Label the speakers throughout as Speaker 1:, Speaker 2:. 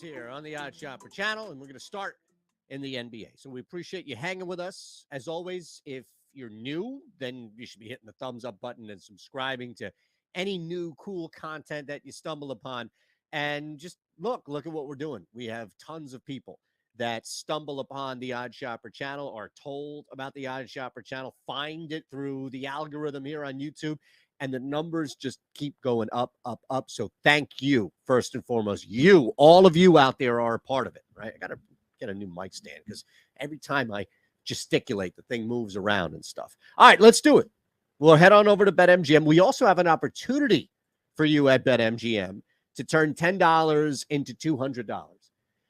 Speaker 1: here on the Odd Shopper channel, and we're going to start in the NBA. So we appreciate you hanging with us. As always, if you're new, then you should be hitting the thumbs up button and subscribing to any new cool content that you stumble upon. And just look at what we're doing. We have tons of people that stumble upon the Odd Shopper channel, are told about the Odd Shopper channel, find it through the algorithm here on YouTube, and the numbers just keep going up, up, up. So thank you, first and foremost. You, all of you out there are a part of it, right? I got to get a new mic stand because every time I gesticulate, the thing moves around and stuff. All right, let's do it. We'll head on over to BetMGM. We also have an opportunity for you at BetMGM to turn $10 into $200.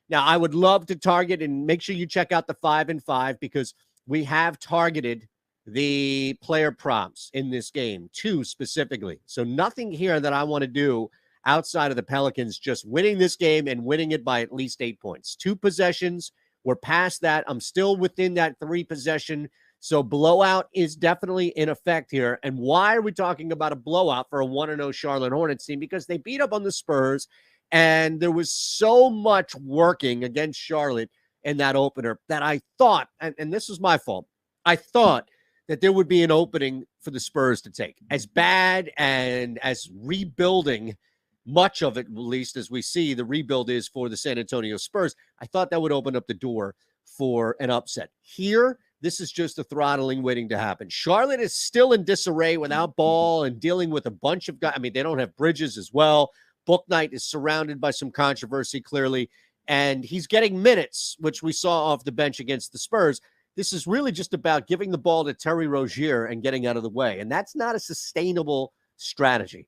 Speaker 1: Now, I would love to target, and make sure you check out the 5 and 5 because we have targeted the player prompts in this game, 2 specifically. So nothing here that I want to do outside of the Pelicans just winning this game and winning it by at least 8 points. 2 possessions. We're past that. I'm still within that 3 possession. So blowout is definitely in effect here. And why are we talking about a blowout for a 1-0 Charlotte Hornets team? Because they beat up on the Spurs, and there was so much working against Charlotte in that opener that I thought, and this was my fault, I thought that there would be an opening for the Spurs to take. As bad and as rebuilding, much of it, at least as we see, the rebuild is for the San Antonio Spurs, I thought that would open up the door for an upset. Here, this is just a throttling waiting to happen. Charlotte is still in disarray without Ball and dealing with a bunch of guys. I mean, they don't have Bridges as well. Bouknight is surrounded by some controversy, clearly, and he's getting minutes, which we saw off the bench against the Spurs. This is really just about giving the ball to Terry Rozier and getting out of the way. And that's not a sustainable strategy.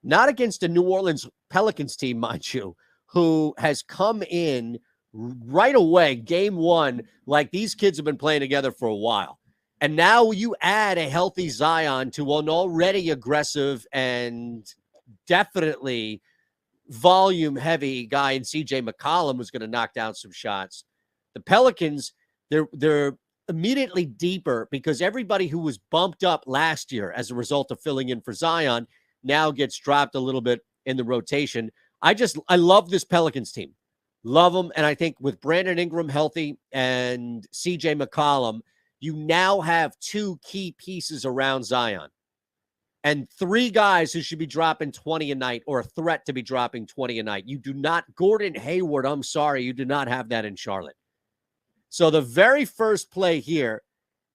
Speaker 1: Not against a New Orleans Pelicans team, mind you, who has come in right away, game one, like these kids have been playing together for a while. And now you add a healthy Zion to an already aggressive and definitely volume-heavy guy in C.J. McCollum, who's going to knock down some shots. The Pelicans, they're immediately deeper because everybody who was bumped up last year as a result of filling in for Zion now gets dropped a little bit in the rotation. I love this Pelicans team. Love them. And I think with Brandon Ingram healthy and CJ McCollum, you now have 2 key pieces around Zion and 3 guys who should be dropping 20 a night or a threat to be dropping 20 a night. You do not, Gordon Hayward, I'm sorry, you do not have that in Charlotte. So the very first play here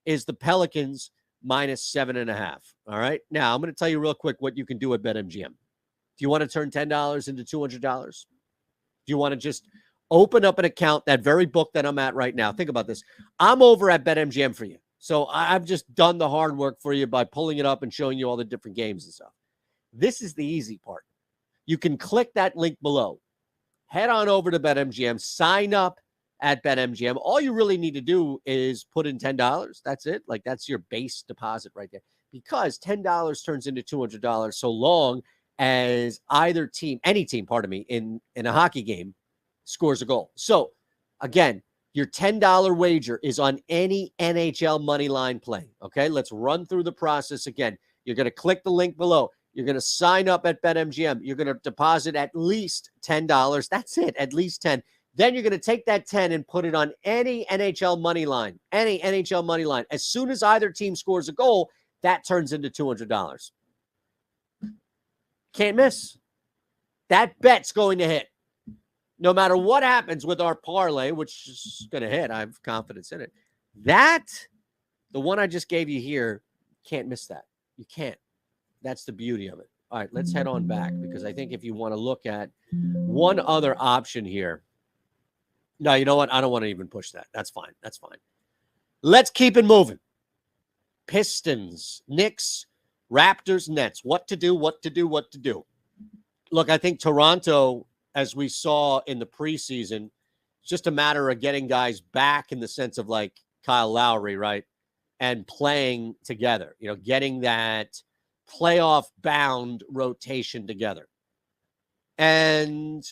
Speaker 1: is the Pelicans minus 7.5. All right. Now I'm going to tell you real quick what you can do at BetMGM. Do you want to turn $10 into $200? Do you want to just open up an account, that very book that I'm at right now? Think about this. I'm over at BetMGM for you. So I've just done the hard work for you by pulling it up and showing you all the different games and stuff. This is the easy part. You can click that link below. Head on over to BetMGM. Sign up at BetMGM. All you really need to do is put in $10. That's it. Like, that's your base deposit right there. Because $10 turns into $200 so long as either team, any team, pardon me, in a hockey game scores a goal. So, again, your $10 wager is on any NHL money line play. Okay, let's run through the process again. You're going to click the link below. You're going to sign up at BetMGM. You're going to deposit at least $10. That's it, at least 10. Then you're going to take that 10 and put it on any NHL money line, any NHL money line. As soon as either team scores a goal, that turns into $200. Can't miss. That bet's going to hit. No matter what happens with our parlay, which is going to hit, I have confidence in it. That, the one I just gave you here, can't miss that. You can't. That's the beauty of it. All right, let's head on back because I think if you want to look at one other option here. No, you know what? I don't want to even push that. That's fine. That's fine. Let's keep it moving. Pistons, Knicks, Raptors, Nets. What to do, what to do, what to do. Look, I think Toronto, as we saw in the preseason, it's just a matter of getting guys back in the sense of like Kyle Lowry, right? And playing together, you know, getting that playoff-bound rotation together. And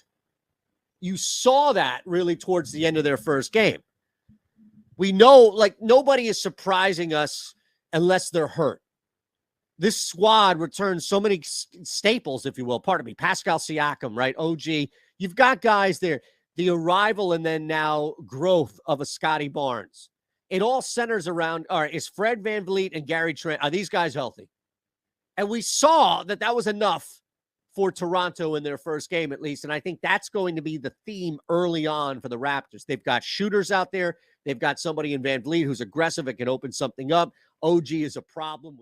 Speaker 1: you saw that really towards the end of their first game. We know, like, nobody is surprising us unless they're hurt. This squad returns so many staples, if you will. Pardon me. Pascal Siakam, right? OG. You've got guys there. the arrival and then now growth of a Scotty Barnes. It all centers around, all right, is Fred VanVleet and Gary Trent, are these guys healthy? And we saw that that was enough for Toronto in their first game, at least. And I think that's going to be the theme early on for the Raptors. They've got shooters out there. They've got somebody in VanVleet who's aggressive and can open something up. OG is a problem.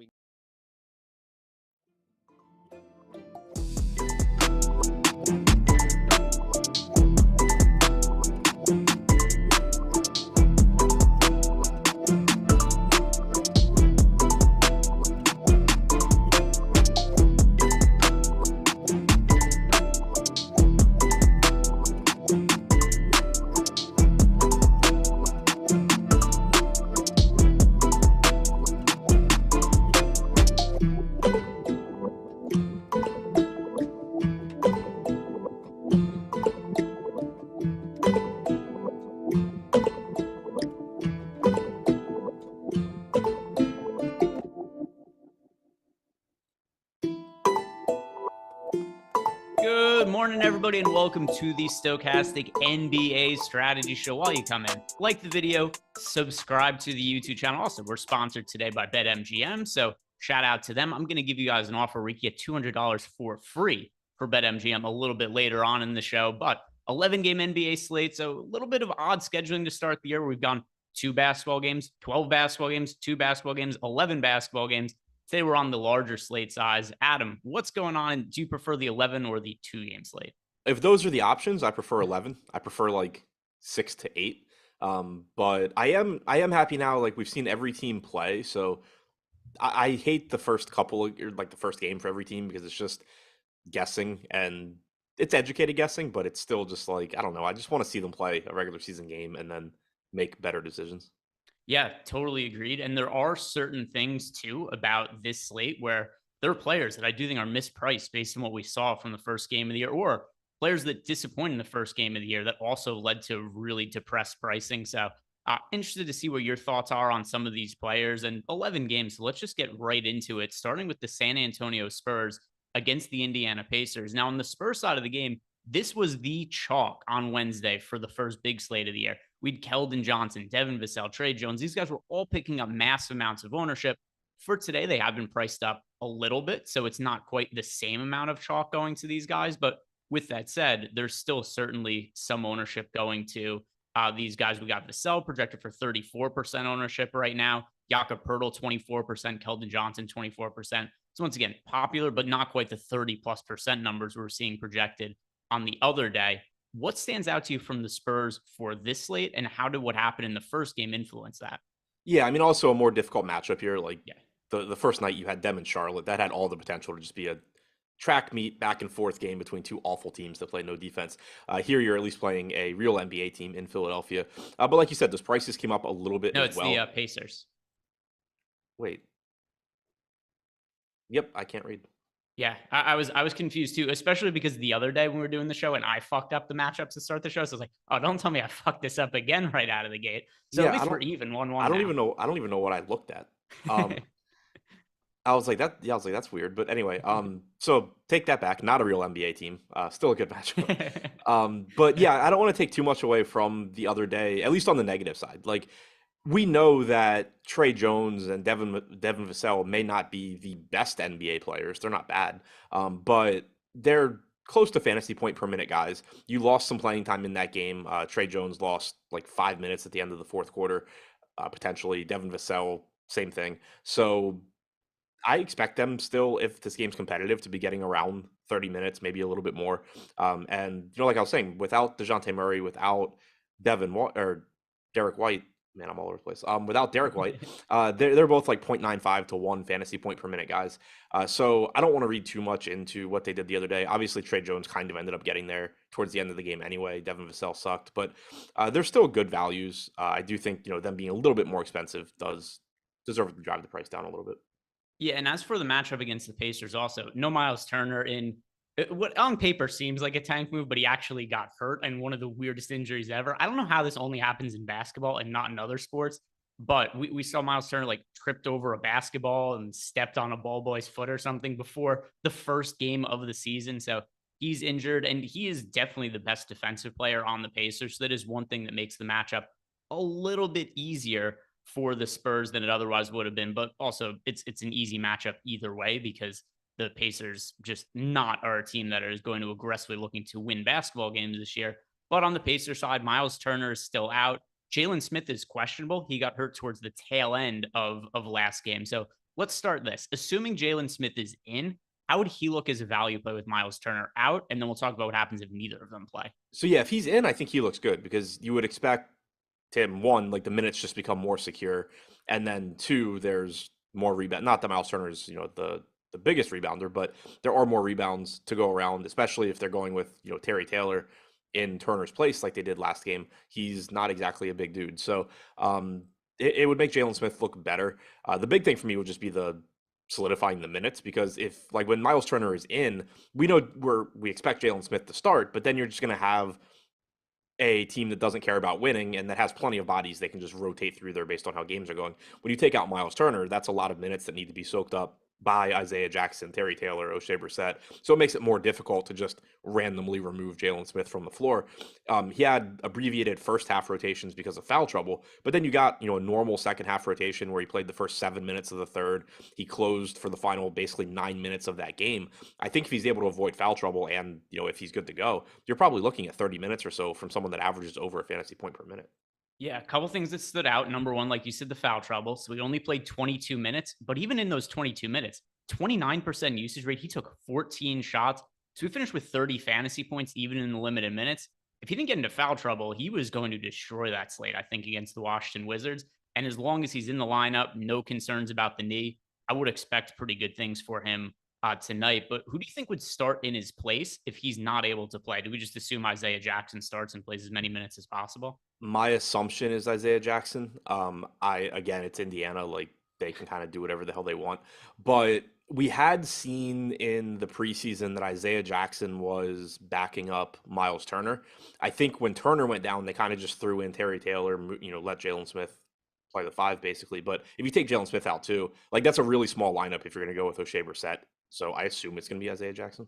Speaker 2: Good morning, everybody, and welcome to the Stokastic NBA Strategy Show. While you come in, like the video, subscribe to the YouTube channel. Also, we're sponsored today by BetMGM, so shout out to them. I'm going to give you guys an offer where you get $200 for free for BetMGM a little bit later on in the show, but 11-game NBA slate, so a little bit of odd scheduling to start the year. We've gone 2 basketball games, 12 basketball games, 2 basketball games, 11 basketball games. Today we're on the larger slate size. Adam, what's going on? Do you prefer the 11 or the 2-game slate?
Speaker 3: If those are the options, I prefer 11. I prefer like 6 to 8. But I am happy now. Like, we've seen every team play, so I hate the first couple, or like the first game for every team, because it's just guessing, and it's educated guessing, but it's still just like, I don't know. I just want to see them play a regular season game and then make better decisions.
Speaker 2: Yeah, totally agreed. And there are certain things too about this slate where there are players that I do think are mispriced based on what we saw from the first game of the year, or players that disappointed in the first game of the year that also led to really depressed pricing. So interested to see what your thoughts are on some of these players. And 11 games, so let's just get right into it, starting with the San Antonio Spurs against the Indiana Pacers. Now, on the Spurs side of the game, this was the chalk on Wednesday for the first big slate of the year. We'd Keldon Johnson, Devin Vassell, Trey Jones. These guys were all picking up massive amounts of ownership. For today, they have been priced up a little bit, so it's not quite the same amount of chalk going to these guys. But with that said, there's still certainly some ownership going to these guys. We got Vassell projected for 34% ownership right now. Jakob Poeltl, 24%. Keldon Johnson, 24%. So once again, popular, but not quite the 30+% numbers we're seeing projected on the other day. What stands out to you from the Spurs for this slate, and how did what happened in the first game influence that?
Speaker 3: Yeah, I mean, also a more difficult matchup here. Like, the first night you had them in Charlotte. That had all the potential to just be a track meet back and forth game between two awful teams that play no defense. Here you're at least playing a real NBA team in Philadelphia. But like you said, those prices came up a little bit as well.
Speaker 2: No, it's the Pacers.
Speaker 3: Wait. Yep, I can't read.
Speaker 2: Yeah, I was confused too, especially because the other day when we were doing the show and I fucked up the matchups to start the show. So I was like, oh, don't tell me I fucked this up again right out of the gate. So
Speaker 3: Yeah,
Speaker 2: at least we're even 1-1.
Speaker 3: I don't even know what I looked at. I was like, that's weird. But anyway, so take that back. Not a real NBA team. Still a good matchup. But yeah, I don't want to take too much away from the other day, at least on the negative side. Like, we know that Trey Jones and Devin Vassell may not be the best NBA players. They're not bad, but they're close to fantasy point per minute guys. You lost some playing time in that game. Trey Jones lost like 5 minutes at the end of the fourth quarter, potentially. Devin Vassell, same thing. So I expect them still, if this game's competitive, to be getting around 30 minutes, maybe a little bit more. And, like I was saying, without DeJounte Murray, without Derek White, man, I'm all over the place. Without Derek White, they're both like 0.95 to 1 fantasy point per minute guys. So I don't want to read too much into what they did the other day. Obviously, Trey Jones kind of ended up getting there towards the end of the game anyway. Devin Vassell sucked, but they're still good values. I do think, them being a little bit more expensive does deserve to drive the price down a little bit.
Speaker 2: Yeah, and as for the matchup against the Pacers, also, no Miles Turner in what on paper seems like a tank move, but he actually got hurt, and one of the weirdest injuries ever. I don't know how this only happens in basketball and not in other sports, but we saw Miles Turner like tripped over a basketball and stepped on a ball boy's foot or something before the first game of the season. So he's injured, and he is definitely the best defensive player on the Pacers. So that is one thing that makes the matchup a little bit easier for the Spurs than it otherwise would have been. But also, it's an easy matchup either way because the Pacers just not are a team that is going to aggressively looking to win basketball games this year. But on the Pacers side, Miles Turner is still out. Jalen Smith is questionable. He got hurt towards the tail end of last game. So let's start this. Assuming Jalen Smith is in, how would he look as a value play with Miles Turner out? And then we'll talk about what happens if neither of them play.
Speaker 3: So yeah, if he's in, I think he looks good because you would expect him, one, like the minutes just become more secure, and then two, there's more rebound. Not that Miles Turner is, the biggest rebounder, but there are more rebounds to go around, especially if they're going with, Terry Taylor in Turner's place like they did last game. He's not exactly a big dude. So it would make Jalen Smith look better. The big thing for me would just be the solidifying the minutes, because if, like, when Miles Turner is in, we know we expect Jalen Smith to start, but then you're just going to have a team that doesn't care about winning and that has plenty of bodies they can just rotate through there based on how games are going. When you take out Miles Turner, that's a lot of minutes that need to be soaked up by Isaiah Jackson, Terry Taylor, O'Shea Brissett. So it makes it more difficult to just randomly remove Jalen Smith from the floor. He had abbreviated first half rotations because of foul trouble, but then you got, a normal second half rotation where he played the first 7 minutes of the third. He closed for the final basically 9 minutes of that game. I think if he's able to avoid foul trouble and, if he's good to go, you're probably looking at 30 minutes or so from someone that averages over a fantasy point per minute.
Speaker 2: Yeah, a couple things that stood out. Number one, like you said, the foul trouble. So we only played 22 minutes, but even in those 22 minutes, 29% usage rate. He took 14 shots. So we finished with 30 fantasy points, even in the limited minutes. If he didn't get into foul trouble, he was going to destroy that slate, I think, against the Washington Wizards. And as long as he's in the lineup, no concerns about the knee, I would expect pretty good things for him tonight. But who do you think would start in his place if he's not able to play? Do we just assume Isaiah Jackson starts and plays as many minutes as possible?
Speaker 3: My assumption is Isaiah Jackson. Again, it's Indiana, like they can kind of do whatever the hell they want. But we had seen in the preseason that Isaiah Jackson was backing up Miles Turner. I think when Turner went down, they kind of just threw in Terry Taylor, let Jalen Smith play the five basically. But if you take Jalen Smith out too, like that's a really small lineup if you're going to go with O'Shea Brissett. So I assume it's going to be Isaiah Jackson.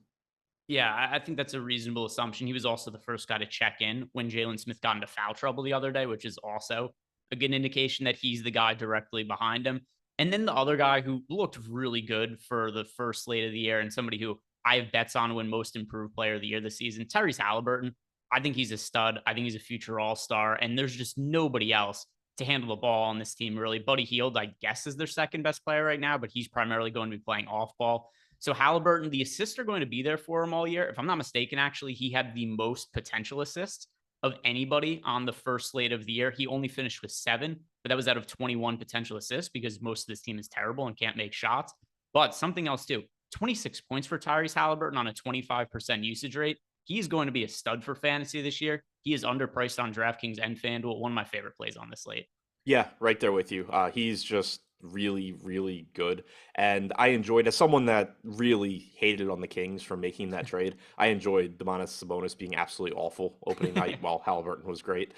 Speaker 2: Yeah, I think that's a reasonable assumption. He was also the first guy to check in when Jalen Smith got into foul trouble the other day, which is also a good indication that he's the guy directly behind him. And then the other guy who looked really good for the first slate of the year and somebody who I have bets on to win most improved player of the year this season, Tyrese Halliburton. I think he's a stud. I think he's a future all-star. And there's just nobody else to handle the ball on this team, really. Buddy Hield, I guess, is their second best player right now, but he's primarily going to be playing off ball. So Halliburton, the assists are going to be there for him all year. If I'm not mistaken, actually, he had the most potential assists of anybody on the first slate of the year. He only finished with 7, but that was out of 21 potential assists because most of this team is terrible and can't make shots. But something else too, 26 points for Tyrese Halliburton on a 25% usage rate. He's going to be a stud for fantasy this year. He is underpriced on DraftKings and FanDuel. One of my favorite plays on this slate.
Speaker 3: Yeah, right there with you. He's just really, really good. And I enjoyed, as someone that really hated on the Kings for making that trade, I enjoyed Domantas Sabonis being absolutely awful opening night while Halliburton was great.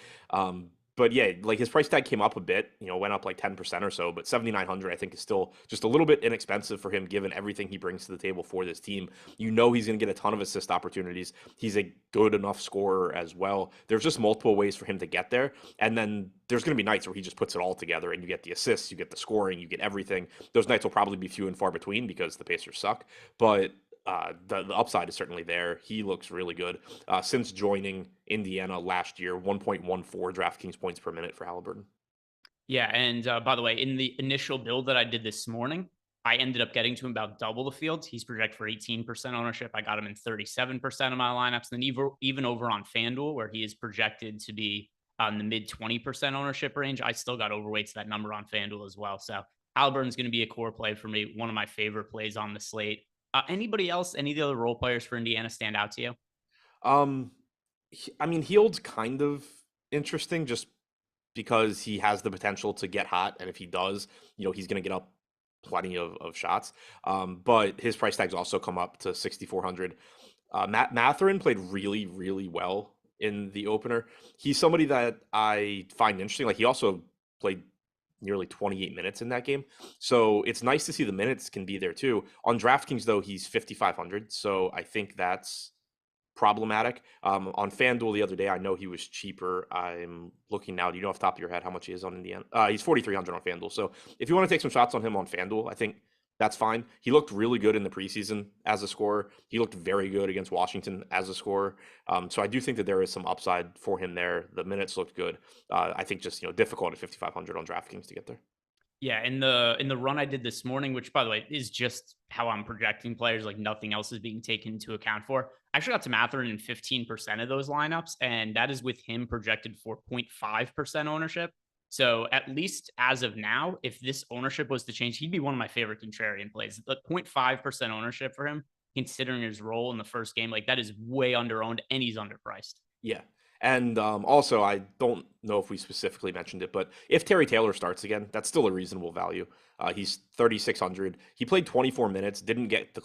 Speaker 3: But yeah, like his price tag came up a bit, went up like 10% or so, but 7,900 I think is still just a little bit inexpensive for him given everything he brings to the table for this team. He's going to get a ton of assist opportunities. He's a good enough scorer as well. There's just multiple ways for him to get there. And then there's going to be nights where he just puts it all together and you get the assists, you get the scoring, you get everything. Those nights will probably be few and far between because the Pacers suck. But the upside is certainly there. He looks really good. Since joining Indiana last year, 1.14 DraftKings points per minute for Halliburton.
Speaker 2: Yeah, and by the way, in the initial build that I did this morning, I ended up getting to him about double the field. He's projected for 18% ownership. I got him in 37% of my lineups. And then even over on FanDuel, where he is projected to be in the mid 20% ownership range, I still got overweight to that number on FanDuel as well. So Halliburton's going to be a core play for me. One of my favorite plays on the slate. Anybody else, any of the other role players for Indiana stand out to you?
Speaker 3: Hield's kind of interesting just because he has the potential to get hot. And if he does, he's going to get up plenty of shots. But his price tags also come up to 6,400. Matheran played really, really well in the opener. He's somebody that I find interesting. Like he also played nearly 28 minutes in that game. So it's nice to see the minutes can be there too. On DraftKings though, he's 5,500. So I think that's problematic. On FanDuel the other day, I know he was cheaper. I'm looking now. Do you know off the top of your head how much he is on Indiana? He's 4,300 on FanDuel. So if you want to take some shots on him on FanDuel, I think that's fine. He looked really good in the preseason as a scorer. He looked very good against Washington as a scorer. So I do think that there is some upside for him there. The minutes looked good. I think just difficult at 5,500 on DraftKings to get there.
Speaker 2: Yeah, in the run I did this morning, which by the way is just how I'm projecting players, like nothing else is being taken into account for. I actually got to Matheran in 15% of those lineups, and that is with him projected for 0.5% ownership. So at least as of now, if this ownership was to change, he'd be one of my favorite contrarian plays. The 0.5% ownership for him, considering his role in the first game, like that is way underowned and he's underpriced.
Speaker 3: Yeah. And also, I don't know if we specifically mentioned it, but if Terry Taylor starts again, that's still a reasonable value. He's 3,600. He played 24 minutes, didn't get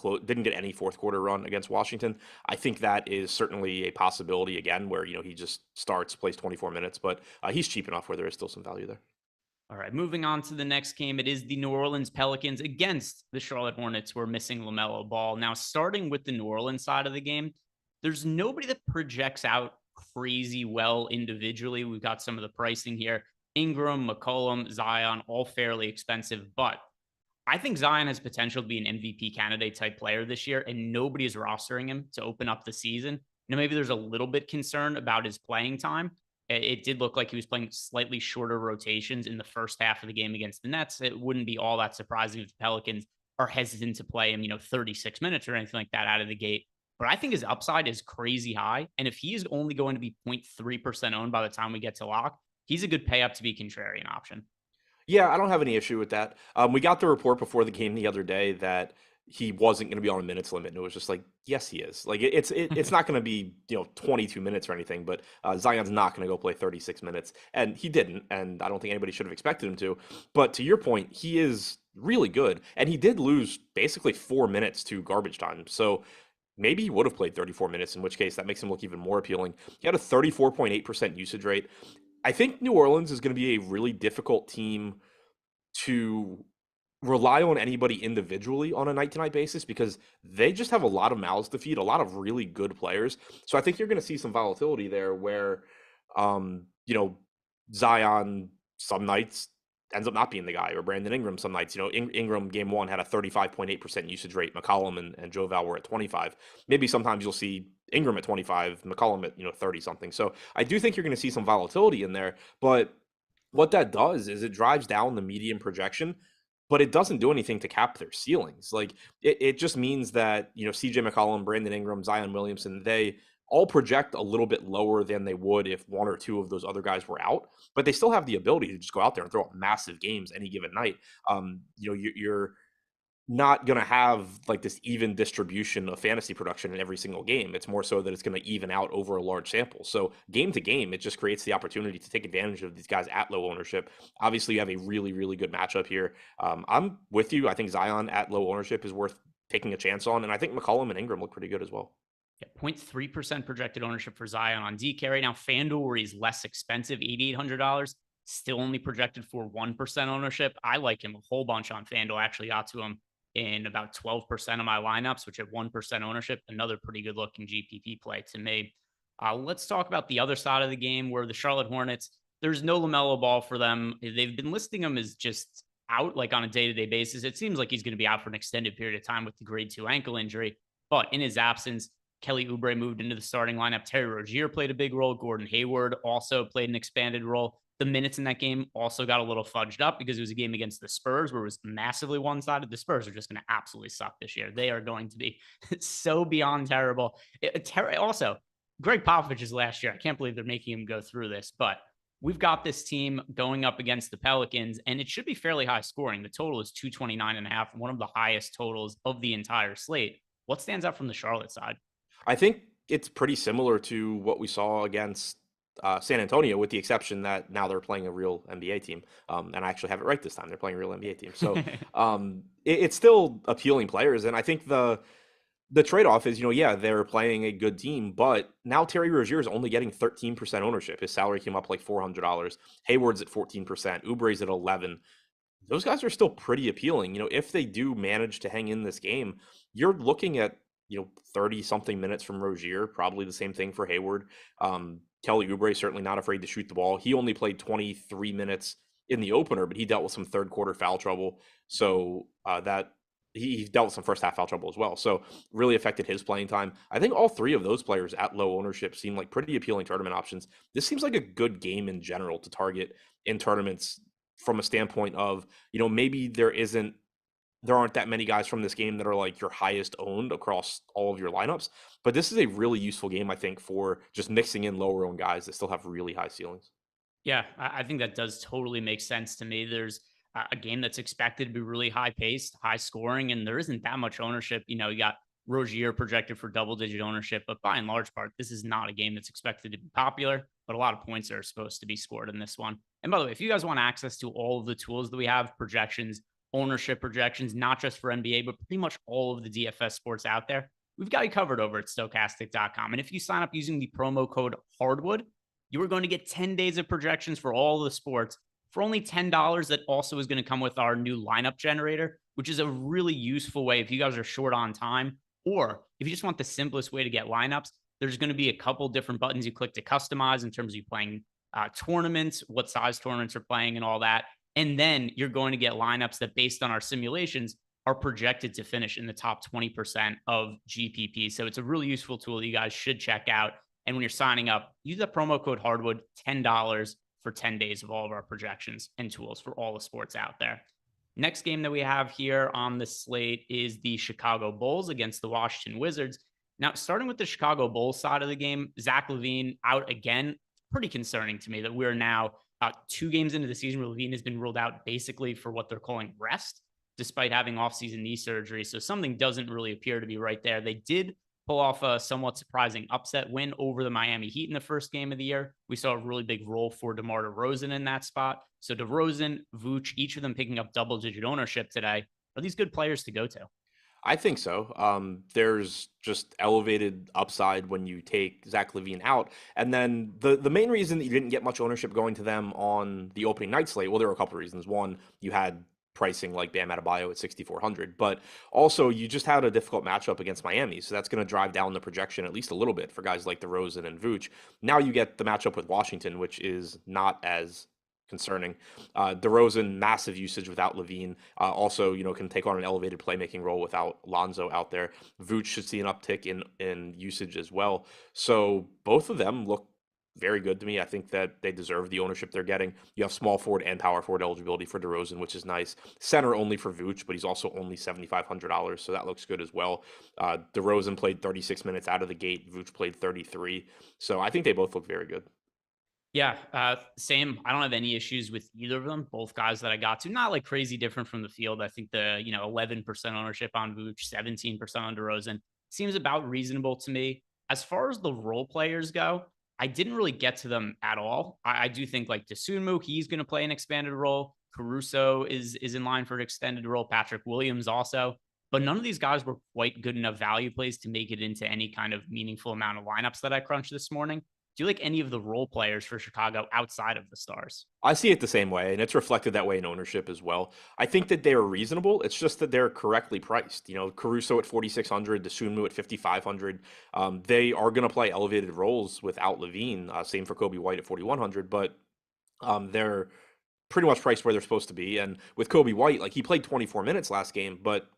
Speaker 3: any fourth quarter run against Washington. I think that is certainly a possibility again, where he just starts, plays 24 minutes, but he's cheap enough where there is still some value there.
Speaker 2: All right, moving on to the next game. It is the New Orleans Pelicans against the Charlotte Hornets, who are missing LaMelo Ball. Now, starting with the New Orleans side of the game, there's nobody that projects out crazy well individually. We've got some of the pricing here. Ingram, McCollum, Zion, all fairly expensive, but I think Zion has potential to be an MVP candidate type player this year, and nobody is rostering him to open up the season. Maybe there's a little bit concern about his playing time. It did look like he was playing slightly shorter rotations in the first half of the game against the Nets. It wouldn't be all that surprising if the Pelicans are hesitant to play him, 36 minutes or anything like that out of the gate. But I think his upside is crazy high. And if he is only going to be 0.3% owned by the time we get to lock, he's a good pay up to be contrarian option.
Speaker 3: Yeah, I don't have any issue with that. We got the report before the game the other day that he wasn't going to be on a minutes limit, and it was just like, yes, he is. Like it's not going to be 22 minutes or anything, but Zion's not going to go play 36 minutes, and he didn't, and I don't think anybody should have expected him to. But to your point, he is really good, and he did lose basically 4 minutes to garbage time, so maybe he would have played 34 minutes, in which case that makes him look even more appealing. He had a 34.8% usage rate. I think New Orleans is going to be a really difficult team to rely on anybody individually on a night-to-night basis because they just have a lot of mouths to feed, a lot of really good players. So I think you're going to see some volatility there where, Zion some nights ends up not being the guy, or Brandon Ingram some nights. Ingram game one had a 35.8% usage rate. McCollum and Joval were at 25. Maybe sometimes you'll see Ingram at 25, McCollum at 30 something. So I do think you're going to see some volatility in there. But what that does is it drives down the median projection, but it doesn't do anything to cap their ceilings. Like it just means that CJ McCollum, Brandon Ingram, Zion Williamson, they all project a little bit lower than they would if one or two of those other guys were out, but they still have the ability to just go out there and throw up massive games any given night. You're not going to have like this even distribution of fantasy production in every single game. It's more so that it's going to even out over a large sample. So game to game, it just creates the opportunity to take advantage of these guys at low ownership. Obviously, you have a really, really good matchup here. I'm with you. I think Zion at low ownership is worth taking a chance on. And I think McCollum and Ingram look pretty good as well.
Speaker 2: Yeah, 0.3% projected ownership for Zion on DK right now. FanDuel, where he's less expensive, $8,800, still only projected for 1% ownership. I like him a whole bunch on FanDuel. I actually got to him in about 12% of my lineups, which at 1% ownership, another pretty good looking GPP play to me. Let's talk about the other side of the game where the Charlotte Hornets, there's no LaMelo Ball for them. They've been listing him as just out like on a day-to-day basis. It seems like he's going to be out for an extended period of time with the grade 2 ankle injury, but in his absence, Kelly Oubre moved into the starting lineup. Terry Rozier played a big role. Gordon Hayward also played an expanded role. The minutes in that game also got a little fudged up because it was a game against the Spurs where it was massively one-sided. The Spurs are just going to absolutely suck this year. They are going to be so beyond terrible. Also, Greg Popovich's last year. I can't believe they're making him go through this, but we've got this team going up against the Pelicans, and it should be fairly high scoring. The total is 229.5, one of the highest totals of the entire slate. What stands out from the Charlotte side?
Speaker 3: I think it's pretty similar to what we saw against San Antonio, with the exception that now they're playing a real NBA team. And I actually have it right this time. They're playing a real NBA team. So it's still appealing players. And I think the trade-off is, they're playing a good team, but now Terry Rozier is only getting 13% ownership. His salary came up like $400. Hayward's at 14%. Oubre's at 11%. Those guys are still pretty appealing. If they do manage to hang in this game, you're looking at 30 something minutes from Rozier, probably the same thing for Hayward. Kelly Oubre certainly not afraid to shoot the ball. He only played 23 minutes in the opener, but he dealt with some third quarter foul trouble. So that he dealt with some first half foul trouble as well. So really affected his playing time. I think all three of those players at low ownership seem like pretty appealing tournament options. This seems like a good game in general to target in tournaments from a standpoint of, maybe there aren't that many guys from this game that are like your highest owned across all of your lineups. But this is a really useful game, I think, for just mixing in lower owned guys that still have really high ceilings.
Speaker 2: Yeah, I think that does totally make sense to me. There's a game that's expected to be really high paced, high scoring, and there isn't that much ownership. You got Rozier projected for double digit ownership, but by and large part, this is not a game that's expected to be popular, but a lot of points are supposed to be scored in this one. And by the way, if you guys want access to all of the tools that we have, projections, ownership projections, not just for NBA, but pretty much all of the DFS sports out there, we've got you covered over at Stokastic.com. And if you sign up using the promo code Hardwood, you are going to get 10 days of projections for all the sports for only $10. That also is going to come with our new lineup generator, which is a really useful way if you guys are short on time, or if you just want the simplest way to get lineups. There's going to be a couple different buttons you click to customize in terms of you playing tournaments, what size tournaments are playing and all that. And then you're going to get lineups that, based on our simulations, are projected to finish in the top 20% of GPP. So it's a really useful tool that you guys should check out. And when you're signing up, use the promo code Hardwood, $10 for 10 days of all of our projections and tools for all the sports out there. Next game that we have here on the slate is the Chicago Bulls against the Washington Wizards. Now, starting with the Chicago Bulls side of the game, Zach LaVine out again. Pretty concerning to me that we're now 2 games into the season where LaVine has been ruled out basically for what they're calling rest, despite having offseason knee surgery. So something doesn't really appear to be right there. They did pull off a somewhat surprising upset win over the Miami Heat in the first game of the year. We saw a really big role for DeMar DeRozan in that spot. So DeRozan, Vooch, each of them picking up double-digit ownership today. Are these good players to go to?
Speaker 3: I think so. There's just elevated upside when you take Zach LaVine out. And then the main reason that you didn't get much ownership going to them on the opening night slate, well, there were a couple of reasons. One, you had pricing like Bam Adebayo at 6,400, but also you just had a difficult matchup against Miami, so that's going to drive down the projection at least a little bit for guys like DeRozan and Vooch. Now you get the matchup with Washington, which is not as concerning. DeRozan, massive usage without LaVine. Also, can take on an elevated playmaking role without Lonzo out there. Vooch should see an uptick in usage as well. So both of them look very good to me. I think that they deserve the ownership they're getting. You have small forward and power forward eligibility for DeRozan, which is nice. Center only for Vooch, but he's also only $7,500, so that looks good as well. DeRozan played 36 minutes out of the gate. Vooch played 33. So I think they both look very good.
Speaker 2: Yeah, same. I don't have any issues with either of them. Both guys that I got to, not like crazy different from the field. I think the 11% ownership on Vooch, 17% on DeRozan seems about reasonable to me. As far as the role players go, I didn't really get to them at all. I do think like Dosunmu, he's going to play an expanded role. Caruso is in line for an extended role. Patrick Williams also. But none of these guys were quite good enough value plays to make it into any kind of meaningful amount of lineups that I crunched this morning. Do you like any of the role players for Chicago outside of the stars?
Speaker 3: I see it the same way, and it's reflected that way in ownership as well. I think that they are reasonable. It's just that they're correctly priced. Caruso at 4,600, Dosunmu at 5,500. They are going to play elevated roles without LaVine. Same for Kobe White at 4,100, but they're pretty much priced where they're supposed to be. And with Kobe White, like he played 24 minutes last game, but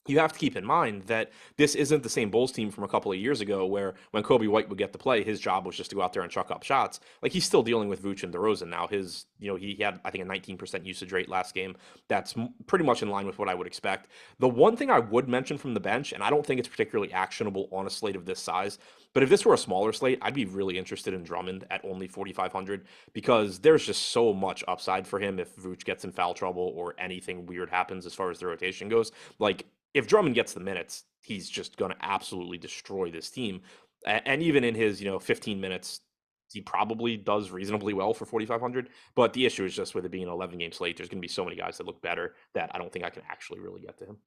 Speaker 3: you have to keep in mind that this isn't the same Bulls team from a couple of years ago where when Kobe White would get to play, his job was just to go out there and chuck up shots. Like he's still dealing with Vooch and DeRozan now. He had, I think, a 19% usage rate last game. That's pretty much in line with what I would expect. The one thing I would mention from the bench, and I don't think it's particularly actionable on a slate of this size, but if this were a smaller slate, I'd be really interested in Drummond at only 4,500 because there's just so much upside for him if Vooch gets in foul trouble or anything weird happens as far as the rotation goes. Like, if Drummond gets the minutes, he's just going to absolutely destroy this team. And even in his, 15 minutes, he probably does reasonably well for 4,500. But the issue is just with it being an 11-game slate, there's going to be so many guys that look better that I don't think I can actually really get to him.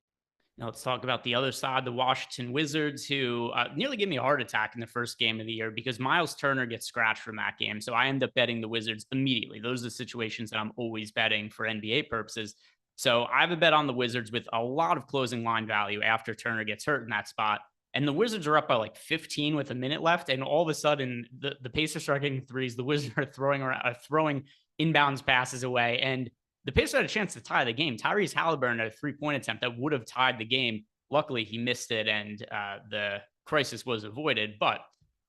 Speaker 2: Now let's talk about the other side, the Washington Wizards, who nearly gave me a heart attack in the first game of the year because Miles Turner gets scratched from that game. So I end up betting the Wizards immediately. Those are the situations that I'm always betting for NBA purposes. So I have a bet on the Wizards with a lot of closing line value after Turner gets hurt in that spot. And the Wizards are up by like 15 with a minute left. And all of a sudden, the Pacers start getting threes. The Wizards are throwing inbounds passes away. And the Pacers had a chance to tie the game. Tyrese Halliburton had a 3-point attempt that would have tied the game. Luckily, he missed it, and the crisis was avoided. But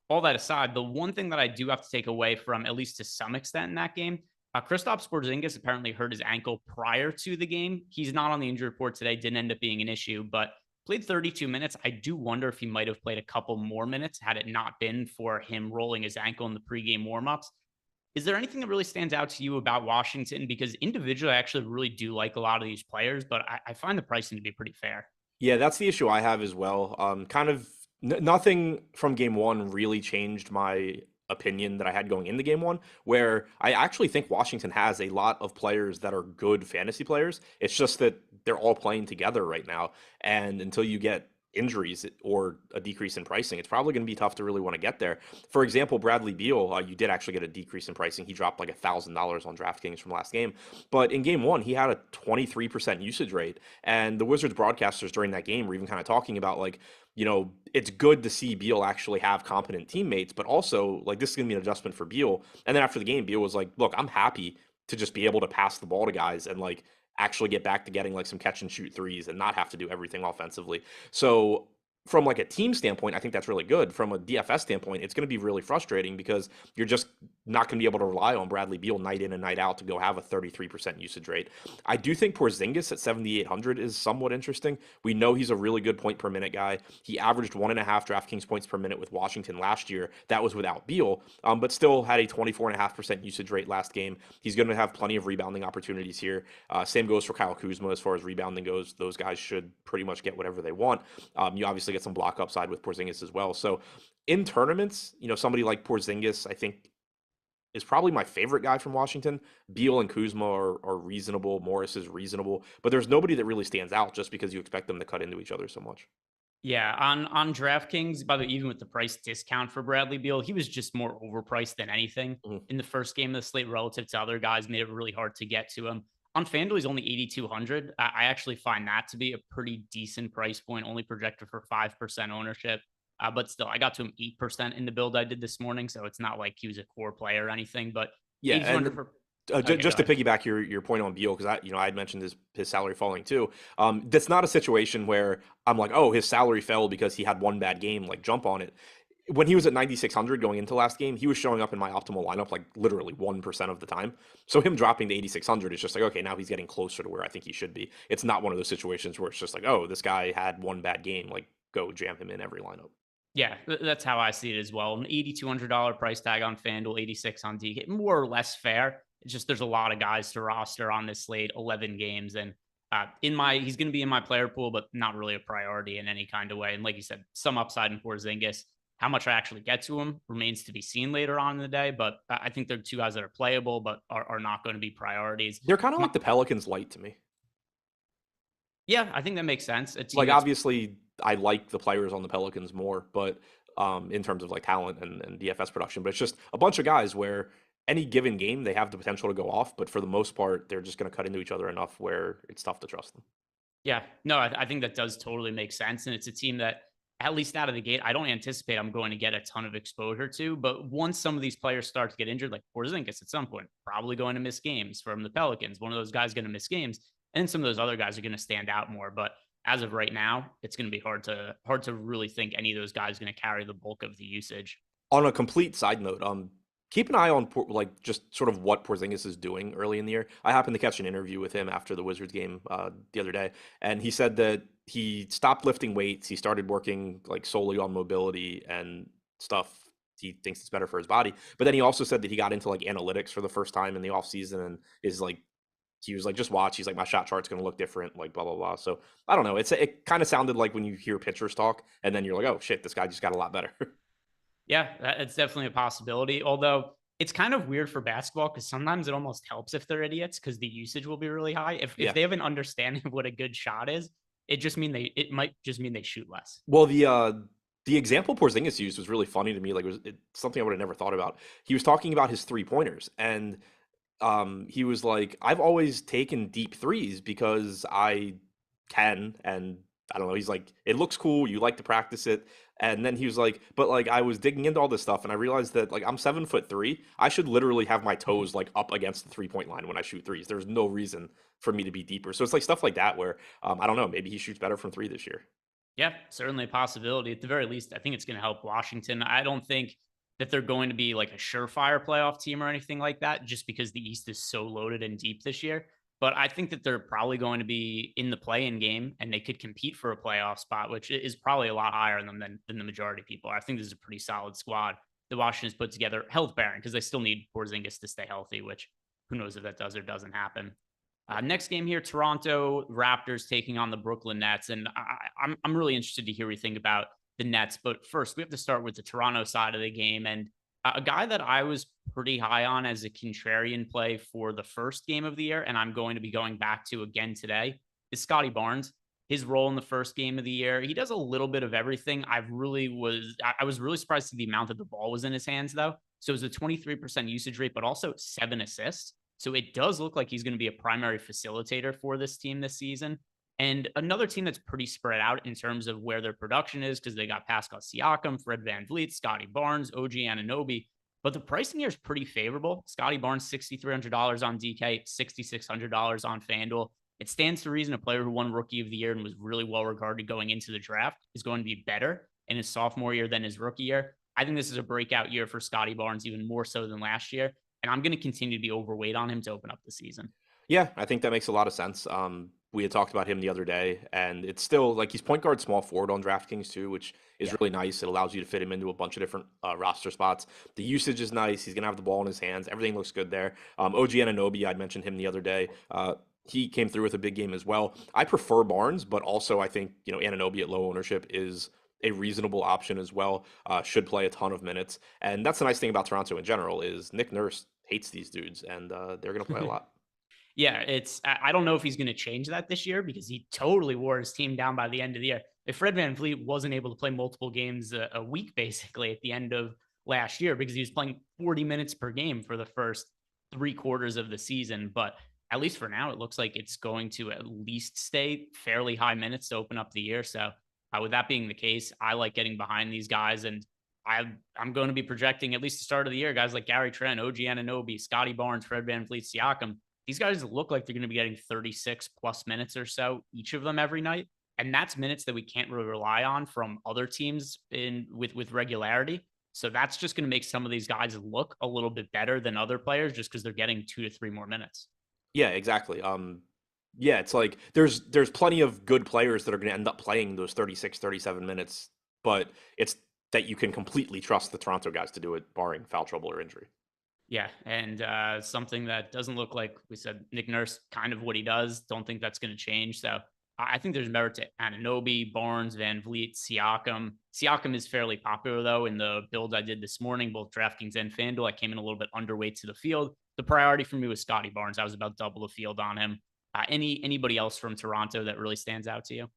Speaker 2: all that aside, the one thing that I do have to take away from, at least to some extent in that game, Kristaps Porzingis apparently hurt his ankle prior to the game. He's not on the injury report today, didn't end up being an issue, but played 32 minutes. I do wonder if he might have played a couple more minutes had it not been for him rolling his ankle in the pregame warmups. Is there anything that really stands out to you about Washington? Because individually, I actually really do like a lot of these players, but I find the pricing to be pretty fair.
Speaker 3: Yeah, that's the issue I have as well. Kind of nothing from game one really changed my opinion that I had going into game one, where I actually think Washington has a lot of players that are good fantasy players. It's just that they're all playing together right now. And until you get injuries or a decrease in pricing, it's probably going to be tough to really want to get there. For example, Bradley Beal, you did actually get a decrease in pricing. He dropped like $1,000 on DraftKings from last game. But in game one, he had a 23% usage rate. And the Wizards broadcasters during that game were even kind of talking about like, it's good to see Beal actually have competent teammates, but also like this is going to be an adjustment for Beal. And then after the game, Beal was like, look, I'm happy to just be able to pass the ball to guys and like actually get back to getting like some catch and shoot threes and not have to do everything offensively. So from like a team standpoint, I think that's really good. From a DFS standpoint, it's going to be really frustrating because you're just not going to be able to rely on Bradley Beal night in and night out to go have a 33% usage rate. I do think Porzingis at 7,800 is somewhat interesting. We know he's a really good point per minute guy. He averaged 1.5 DraftKings points per minute with Washington last year. That was without Beal, but still had a 24.5% usage rate last game. He's going to have plenty of rebounding opportunities here. Same goes for Kyle Kuzma as far as rebounding goes. Those guys should pretty much get whatever they want. You obviously get some block upside with Porzingis as well. So in tournaments, somebody like Porzingis, I think, is probably my favorite guy from Washington. Beal and Kuzma are reasonable. Morris is reasonable, but there's nobody that really stands out just because you expect them to cut into each other so much.
Speaker 2: Yeah, on DraftKings, by the way, even with the price discount for Bradley Beal, he was just more overpriced than anything in the first game of the slate relative to other guys, made it really hard to get to him. On FanDuel, he's only 8,200. I actually find that to be a pretty decent price point, only projected for 5% ownership. But still, I got to him 8% in the build I did this morning, so it's not like he was a core player or anything. But
Speaker 3: yeah,
Speaker 2: 8,200 for
Speaker 3: just to piggyback your point on Beal, because I had mentioned his salary falling too. That's not a situation where I'm like, oh, his salary fell because he had one bad game, like jump on it. When he was at 9,600 going into last game, he was showing up in my optimal lineup like literally 1% of the time. So him dropping to 8,600 is just like, okay, now he's getting closer to where I think he should be. It's not one of those situations where it's just like, oh, this guy had one bad game, like go jam him in every lineup.
Speaker 2: Yeah, that's how I see it as well. An $8,200 price tag on FanDuel, 86 on DK, more or less fair. It's just there's a lot of guys to roster on this slate, 11 games, and he's going to be in my player pool, but not really a priority in any kind of way. And like you said, some upside in Porzingis. How much I actually get to him remains to be seen later on in the day, but I think they're two guys that are playable, but are not going to be priorities.
Speaker 3: They're kind of like the Pelicans light to me.
Speaker 2: Yeah, I think that makes sense.
Speaker 3: Like obviously, I like the players on the Pelicans more, but in terms of like talent and DFS production, but it's just a bunch of guys where any given game they have the potential to go off, but for the most part, they're just going to cut into each other enough where it's tough to trust them.
Speaker 2: Yeah, no, I think that does totally make sense, and it's a team that, at least out of the gate, I don't anticipate I'm going to get a ton of exposure to. But once some of these players start to get injured, like Porzingis at some point, probably going to miss games from the Pelicans. One of those guys going to miss games, and then some of those other guys are going to stand out more. But as of right now, it's going to be hard to really think any of those guys are going to carry the bulk of the usage.
Speaker 3: On a complete side note, keep an eye on like just sort of what Porzingis is doing early in the year. I happened to catch an interview with him after the Wizards game the other day, and he said that he stopped lifting weights. He started working like solely on mobility and stuff. He thinks it's better for his body. But then he also said that he got into like analytics for the first time in the offseason and is like, he was like, just watch. He's like, my shot chart's going to look different, like blah, blah, blah. So I don't know. It kind of sounded like when you hear pitchers talk and then you're like, oh shit, this guy just got a lot better.
Speaker 2: Yeah, it's definitely a possibility. Although it's kind of weird for basketball because sometimes it almost helps if they're idiots because the usage will be really high. If they have an understanding of what a good shot is, it might just mean they shoot less.
Speaker 3: Well, the example Porzingis used was really funny to me. Like it's something I would have never thought about. He was talking about his 3-pointers and he was like, I've always taken deep threes because I can and I don't know. He's like, it looks cool. You like to practice it. And then he was like, but like I was digging into all this stuff and I realized that like I'm 7'3". I should literally have my toes like up against the 3-point line when I shoot threes. There's no reason for me to be deeper. So it's like stuff like that where I don't know, maybe he shoots better from 3 this year.
Speaker 2: Yeah, certainly a possibility. At the very least, I think it's going to help Washington. I don't think that they're going to be like a surefire playoff team or anything like that, just because the East is so loaded and deep this year. But I think that they're probably going to be in the play-in game and they could compete for a playoff spot, which is probably a lot higher than the majority of people. I think this is a pretty solid squad that Washington's put together, health bearing, because they still need Porzingis to stay healthy, which who knows if that does or doesn't happen. Next game here, Toronto Raptors taking on the Brooklyn Nets. And I'm really interested to hear what you think about the Nets. But first, we have to start with the Toronto side of the game. And a guy that I was pretty high on as a contrarian play for the first game of the year, and I'm going to be going back to again today, is Scotty Barnes. His role in the first game of the year, he does a little bit of everything. I was really surprised to see the amount that the ball was in his hands, though. So it was a 23% usage rate, but also 7 assists. So it does look like he's going to be a primary facilitator for this team this season. And another team that's pretty spread out in terms of where their production is, because they got Pascal Siakam, Fred VanVleet, Scotty Barnes, OG Anunoby. But the pricing here is pretty favorable. Scotty Barnes, $6,300 on DK, $6,600 on FanDuel. It stands to reason a player who won Rookie of the Year and was really well regarded going into the draft is going to be better in his sophomore year than his rookie year. I think this is a breakout year for Scotty Barnes, even more so than last year. And I'm going to continue to be overweight on him to open up the season.
Speaker 3: Yeah, I think that makes a lot of sense. We had talked about him the other day, and it's still like he's point guard, small forward on DraftKings too, which is really nice. It allows you to fit him into a bunch of different roster spots. The usage is nice. He's gonna have the ball in his hands. Everything looks good there. OG Anunoby, I'd mentioned him the other day. He came through with a big game as well. I prefer Barnes, but also I think Anunoby at low ownership is a reasonable option as well. Should play a ton of minutes, and that's the nice thing about Toronto in general is Nick Nurse hates these dudes, and they're gonna play a lot.
Speaker 2: Yeah, I don't know if he's going to change that this year because he totally wore his team down by the end of the year. If Fred VanVleet wasn't able to play multiple games a week, basically at the end of last year, because he was playing 40 minutes per game for the first 3/4 of the season. But at least for now, it looks like it's going to at least stay fairly high minutes to open up the year. So with that being the case, I like getting behind these guys. And I'm going to be projecting at least the start of the year, guys like Gary Trent, OG Anunoby, Scotty Barnes, Fred VanVleet, Siakam. These guys look like they're going to be getting 36 plus minutes or so, each of them every night. And that's minutes that we can't really rely on from other teams with regularity. So that's just going to make some of these guys look a little bit better than other players just because they're getting 2 to 3 more minutes.
Speaker 3: Yeah, exactly. Yeah, it's like there's plenty of good players that are going to end up playing those 36, 37 minutes, but it's that you can completely trust the Toronto guys to do it, barring foul trouble or injury.
Speaker 2: Yeah, and something that doesn't look like we said, Nick Nurse, kind of what he does. Don't think that's going to change. So I think there's merit to Anunoby, Barnes, VanVleet, Siakam. Siakam is fairly popular, though, in the build I did this morning, both DraftKings and FanDuel. I came in a little bit underweight to the field. The priority for me was Scotty Barnes. I was about double the field on him. Anybody else from Toronto that really stands out to you?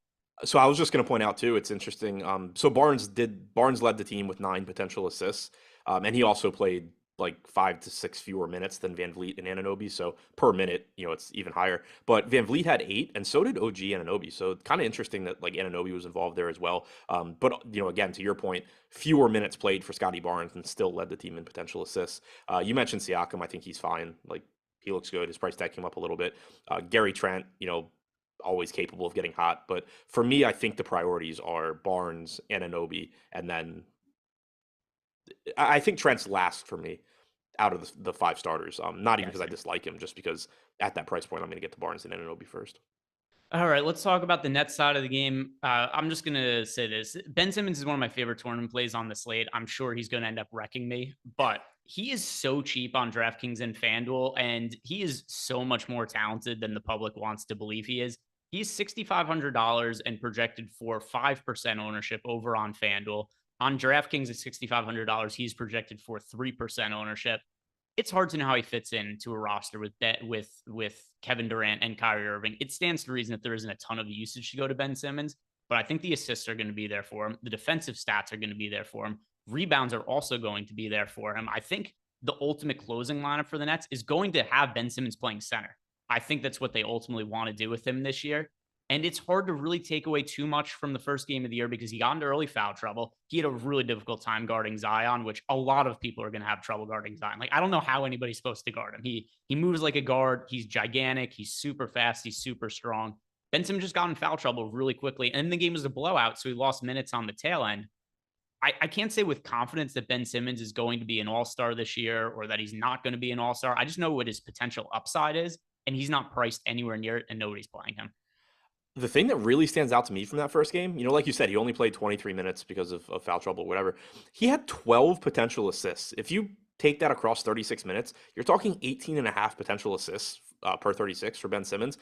Speaker 3: So I was just going to point out, too, it's interesting. So Barnes led the team with 9 potential assists, and he also played like 5 to 6 fewer minutes than VanVleet and Anunoby. So per minute, it's even higher. But VanVleet had 8, and so did OG Anunoby. So kind of interesting that like Anunoby was involved there as well. But again, to your point, fewer minutes played for Scotty Barnes and still led the team in potential assists. You mentioned Siakam. I think he's fine. Like he looks good. His price tag came up a little bit. Gary Trent, always capable of getting hot. But for me, I think the priorities are Barnes, Anunoby, and then I think Trent's last for me out of the 5 starters. Not even because I dislike him, just because at that price point, I'm going to get to Barnes and Anunoby first.
Speaker 2: All right, let's talk about the Nets side of the game. I'm just going to say this. Ben Simmons is one of my favorite tournament plays on the slate. I'm sure he's going to end up wrecking me, but he is so cheap on DraftKings and FanDuel, and he is so much more talented than the public wants to believe he is. He's $6,500 and projected for 5% ownership over on FanDuel. On DraftKings at $6,500, he's projected for 3% ownership. It's hard to know how he fits into a roster with Kevin Durant and Kyrie Irving. It stands to reason that there isn't a ton of usage to go to Ben Simmons, but I think the assists are going to be there for him. The defensive stats are going to be there for him. Rebounds are also going to be there for him. I think the ultimate closing lineup for the Nets is going to have Ben Simmons playing center. I think that's what they ultimately want to do with him this year. And it's hard to really take away too much from the first game of the year because he got into early foul trouble. He had a really difficult time guarding Zion, which a lot of people are going to have trouble guarding Zion. Like, I don't know how anybody's supposed to guard him. He moves like a guard. He's gigantic. He's super fast. He's super strong. Ben Simmons just got in foul trouble really quickly. And the game was a blowout, so he lost minutes on the tail end. I can't say with confidence that Ben Simmons is going to be an all-star this year or that he's not going to be an all-star. I just know what his potential upside is, and he's not priced anywhere near it, and nobody's playing him.
Speaker 3: The thing that really stands out to me from that first game, like you said, he only played 23 minutes because of foul trouble or whatever. He had 12 potential assists. If you take that across 36 minutes, you're talking 18 and a half potential assists per 36 for Ben Simmons.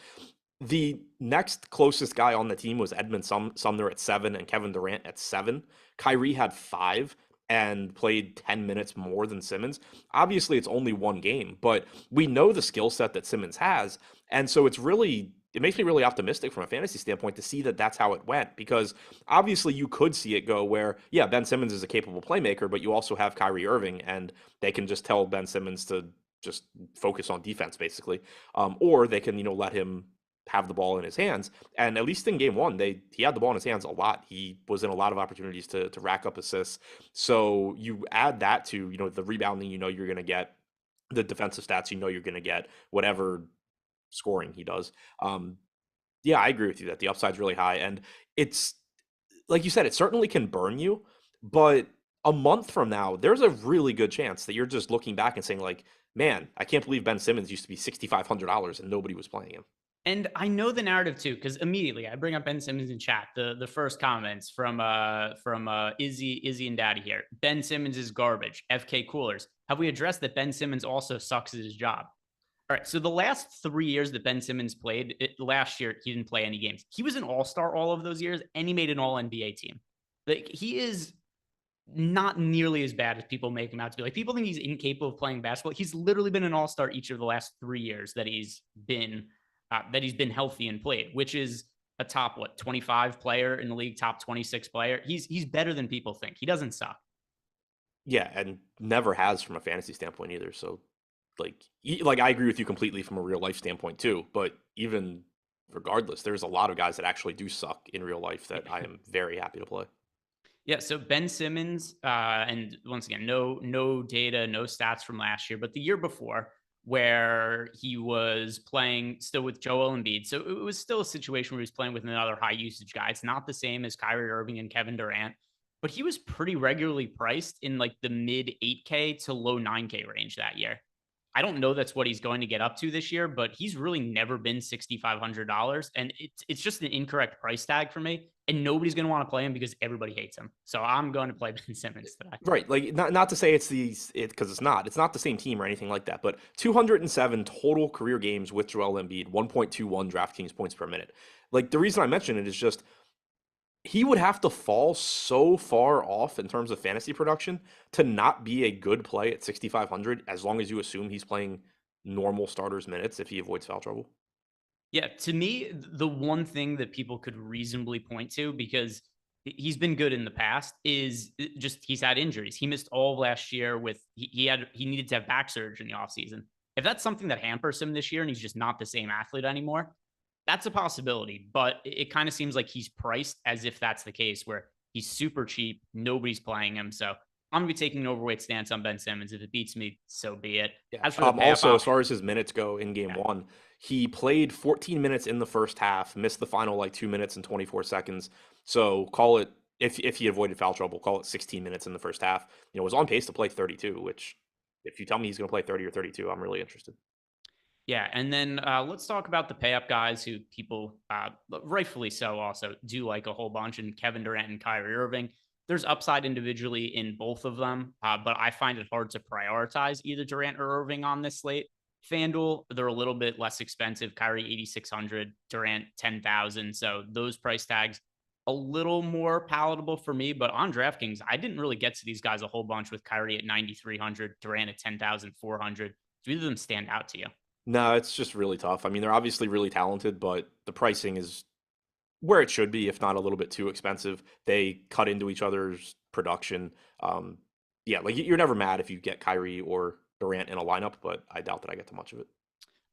Speaker 3: The next closest guy on the team was Edmund Sumner at 7 and Kevin Durant at 7. Kyrie had 5 and played 10 minutes more than Simmons. Obviously, it's only one game, but we know the skill set that Simmons has. And so it makes me really optimistic from a fantasy standpoint to see that that's how it went, because obviously you could see it go where, yeah, Ben Simmons is a capable playmaker, but you also have Kyrie Irving and they can just tell Ben Simmons to just focus on defense basically. Or they can, let him have the ball in his hands. And at least in game one, he had the ball in his hands a lot. He was in a lot of opportunities to rack up assists. So you add that to, the rebounding, you're going to get, the defensive stats, you're going to get, whatever scoring he does. Yeah, I agree with you that the upside's really high. And it's, like you said, it certainly can burn you. But a month from now, there's a really good chance that you're just looking back and saying, like, man, I can't believe Ben Simmons used to be $6,500 and nobody was playing him.
Speaker 2: And I know the narrative too, because immediately I bring up Ben Simmons in chat. The first comments from Izzy and Daddy here. Ben Simmons is garbage. FK coolers. Have we addressed that Ben Simmons also sucks at his job? All right. So the last 3 years that Ben Simmons played, last year he didn't play any games. He was an all-star all of those years, and he made an all-NBA team. Like, he is not nearly as bad as people make him out to be. Like, people think he's incapable of playing basketball. He's literally been an all-star each of the last 3 years that he's been healthy and played, which is a top 25 player in the league, top 26 player. He's better than people think. He doesn't suck.
Speaker 3: Yeah, and never has from a fantasy standpoint either. So like I agree with you completely from a real life standpoint too, but even regardless, there's a lot of guys that actually do suck in real life that I am very happy to play.
Speaker 2: Yeah, so Ben Simmons, and once again, no data, no stats from last year, but the year before, where he was playing still with Joel Embiid. So it was still a situation where he was playing with another high usage guy. It's not the same as Kyrie Irving and Kevin Durant, but he was pretty regularly priced in like the mid 8K to low 9K range that year. I don't know that's what he's going to get up to this year, but he's really never been $6,500. And it's just an incorrect price tag for me. And nobody's going to want to play him because everybody hates him. So I'm going to play Ben Simmons today.
Speaker 3: Right. Like, not to say it's because it's not the same team or anything like that, but 207 total career games with Joel Embiid, 1.21 DraftKings points per minute. Like, the reason I mention it is just, he would have to fall so far off in terms of fantasy production to not be a good play at 6,500, as long as you assume he's playing normal starters minutes if he avoids foul trouble.
Speaker 2: Yeah, to me, the one thing that people could reasonably point to, because he's been good in the past, is just he's had injuries. He missed all of last year with he needed to have back surgery in the offseason. If that's something that hampers him this year and he's just not the same athlete anymore, that's a possibility. But it kind of seems like he's priced as if that's the case, where he's super cheap, nobody's playing him. So I'm going to be taking an overweight stance on Ben Simmons. If it beats me, so be it.
Speaker 3: Yeah. As far as his minutes go in game one, he played 14 minutes in the first half, missed the final 2 minutes and 24 seconds. So call it, if he avoided foul trouble, call it 16 minutes in the first half. Was on pace to play 32, which if you tell me he's going to play 30 or 32, I'm really interested.
Speaker 2: Yeah, and then let's talk about the pay-up guys who people, rightfully so, also do like a whole bunch, and Kevin Durant and Kyrie Irving. There's upside individually in both of them, but I find it hard to prioritize either Durant or Irving on this slate. FanDuel, they're a little bit less expensive. Kyrie, 8,600, Durant, 10,000. So those price tags, a little more palatable for me. But on DraftKings, I didn't really get to these guys a whole bunch with Kyrie at 9,300, Durant at 10,400. Do either of them stand out to you?
Speaker 3: No, it's just really tough. I mean, they're obviously really talented, but the pricing is where it should be, if not a little bit too expensive. They cut into each other's production. Yeah, like, you're never mad if you get Kyrie or Durant in a lineup, but I doubt that I get too much of it.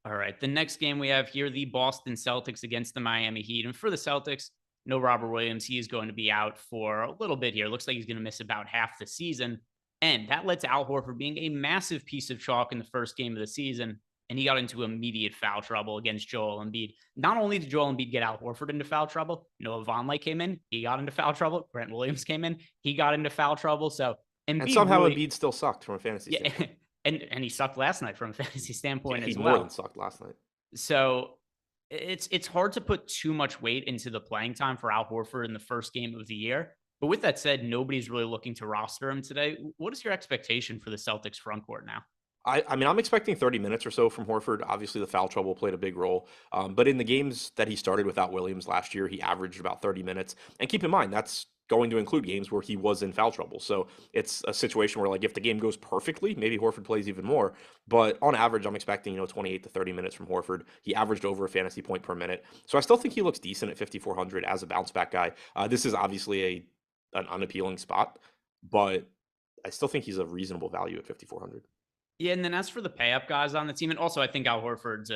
Speaker 2: All right. The next game we have here, the Boston Celtics against the Miami Heat. And for the Celtics, no Robert Williams. He is going to be out for a little bit here. Looks like he's going to miss about half the season. And that led to Al Horford being a massive piece of chalk in the first game of the season. And he got into immediate foul trouble against Joel Embiid. Not only did Joel Embiid get Al Horford into foul trouble, Noah Vonleh came in. He got into foul trouble. Grant Williams came in. He got into foul trouble. So Embiid
Speaker 3: And somehow
Speaker 2: really,
Speaker 3: Embiid still sucked from a fantasy
Speaker 2: yeah,
Speaker 3: standpoint.
Speaker 2: and he sucked last night from a fantasy standpoint
Speaker 3: He
Speaker 2: as
Speaker 3: more
Speaker 2: well.
Speaker 3: than sucked last night.
Speaker 2: So it's hard to put too much weight into the playing time for Al Horford in the first game of the year. But with that said, nobody's really looking to roster him today. What is your expectation for the Celtics front court now?
Speaker 3: I mean, I'm expecting 30 minutes or so from Horford. Obviously, the foul trouble played a big role. But in the games that he started without Williams last year, he averaged about 30 minutes. And keep in mind, that's going to include games where he was in foul trouble. So it's a situation where, like, if the game goes perfectly, maybe Horford plays even more. But on average, I'm expecting, 28 to 30 minutes from Horford. He averaged over a fantasy point per minute. So I still think he looks decent at 5,400 as a bounce back guy. This is obviously an unappealing spot, but I still think he's a reasonable value at 5,400.
Speaker 2: Yeah, and then as for the pay up guys on the team, and also I think Al Horford's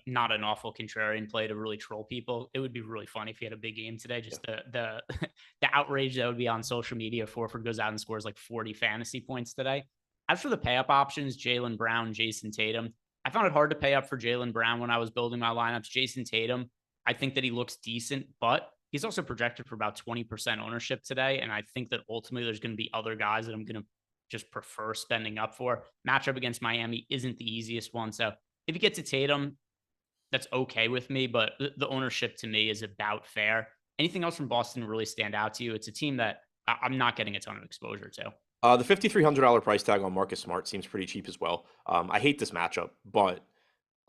Speaker 2: not an awful contrarian play to really troll people. It would be really funny if he had a big game today. Just the the outrage that would be on social media if Horford goes out and scores like 40 fantasy points today. As for the pay up options, Jaylen Brown, Jason Tatum, I found it hard to pay up for Jaylen Brown when I was building my lineups. Jason Tatum, I think that he looks decent, but he's also projected for about 20% ownership today. And I think that ultimately there's going to be other guys that I'm going to just prefer spending up for. Matchup against Miami isn't the easiest one. So if you get to Tatum, that's okay with me, but the ownership to me is about fair. Anything else from Boston really stand out to you? It's a team that I'm not getting a ton of exposure to.
Speaker 3: The $5,300 price tag on Marcus Smart seems pretty cheap as well. I hate this matchup, but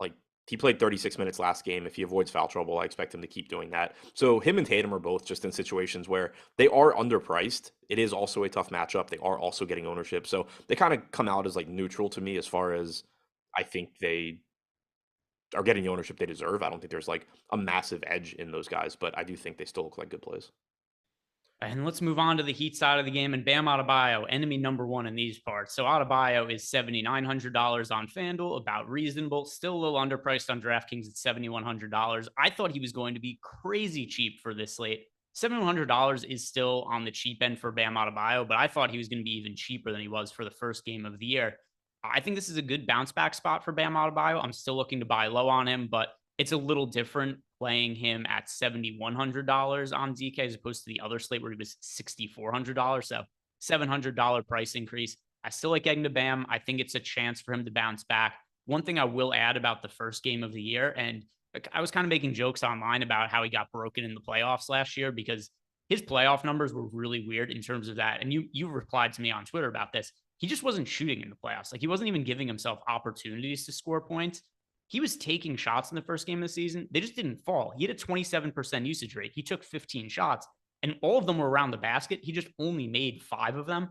Speaker 3: like he played 36 minutes last game. If he avoids foul trouble, I expect him to keep doing that. So him and Tatum are both just in situations where they are underpriced. It is also a tough matchup. They are also getting ownership. So they kind of come out as like neutral to me as far as I think they are getting the ownership they deserve. I don't think there's like a massive edge in those guys, but I do think they still look like good plays.
Speaker 2: And let's move on to the Heat side of the game. And Bam Adebayo, enemy number one in these parts. So Adebayo is $7,900 on FanDuel, about reasonable. Still a little underpriced on DraftKings at $7,100. I thought he was going to be crazy cheap for this slate. $7,100 is still on the cheap end for Bam Adebayo, but I thought he was going to be even cheaper than he was for the first game of the year. I think this is a good bounce back spot for Bam Adebayo. I'm still looking to buy low on him, but it's a little different playing him at $7,100 on DK as opposed to the other slate where he was $6,400. So $700 price increase. I still like getting to Bam. I think it's a chance for him to bounce back. One thing I will add about the first game of the year, and I was kind of making jokes online about how he got broken in the playoffs last year because his playoff numbers were really weird in terms of that. And you replied to me on Twitter about this. He just wasn't shooting in the playoffs. Like he wasn't even giving himself opportunities to score points. He was taking shots in the first game of the season. They just didn't fall. He had a 27% usage rate. He took 15 shots, and all of them were around the basket. He just only made 5 of them.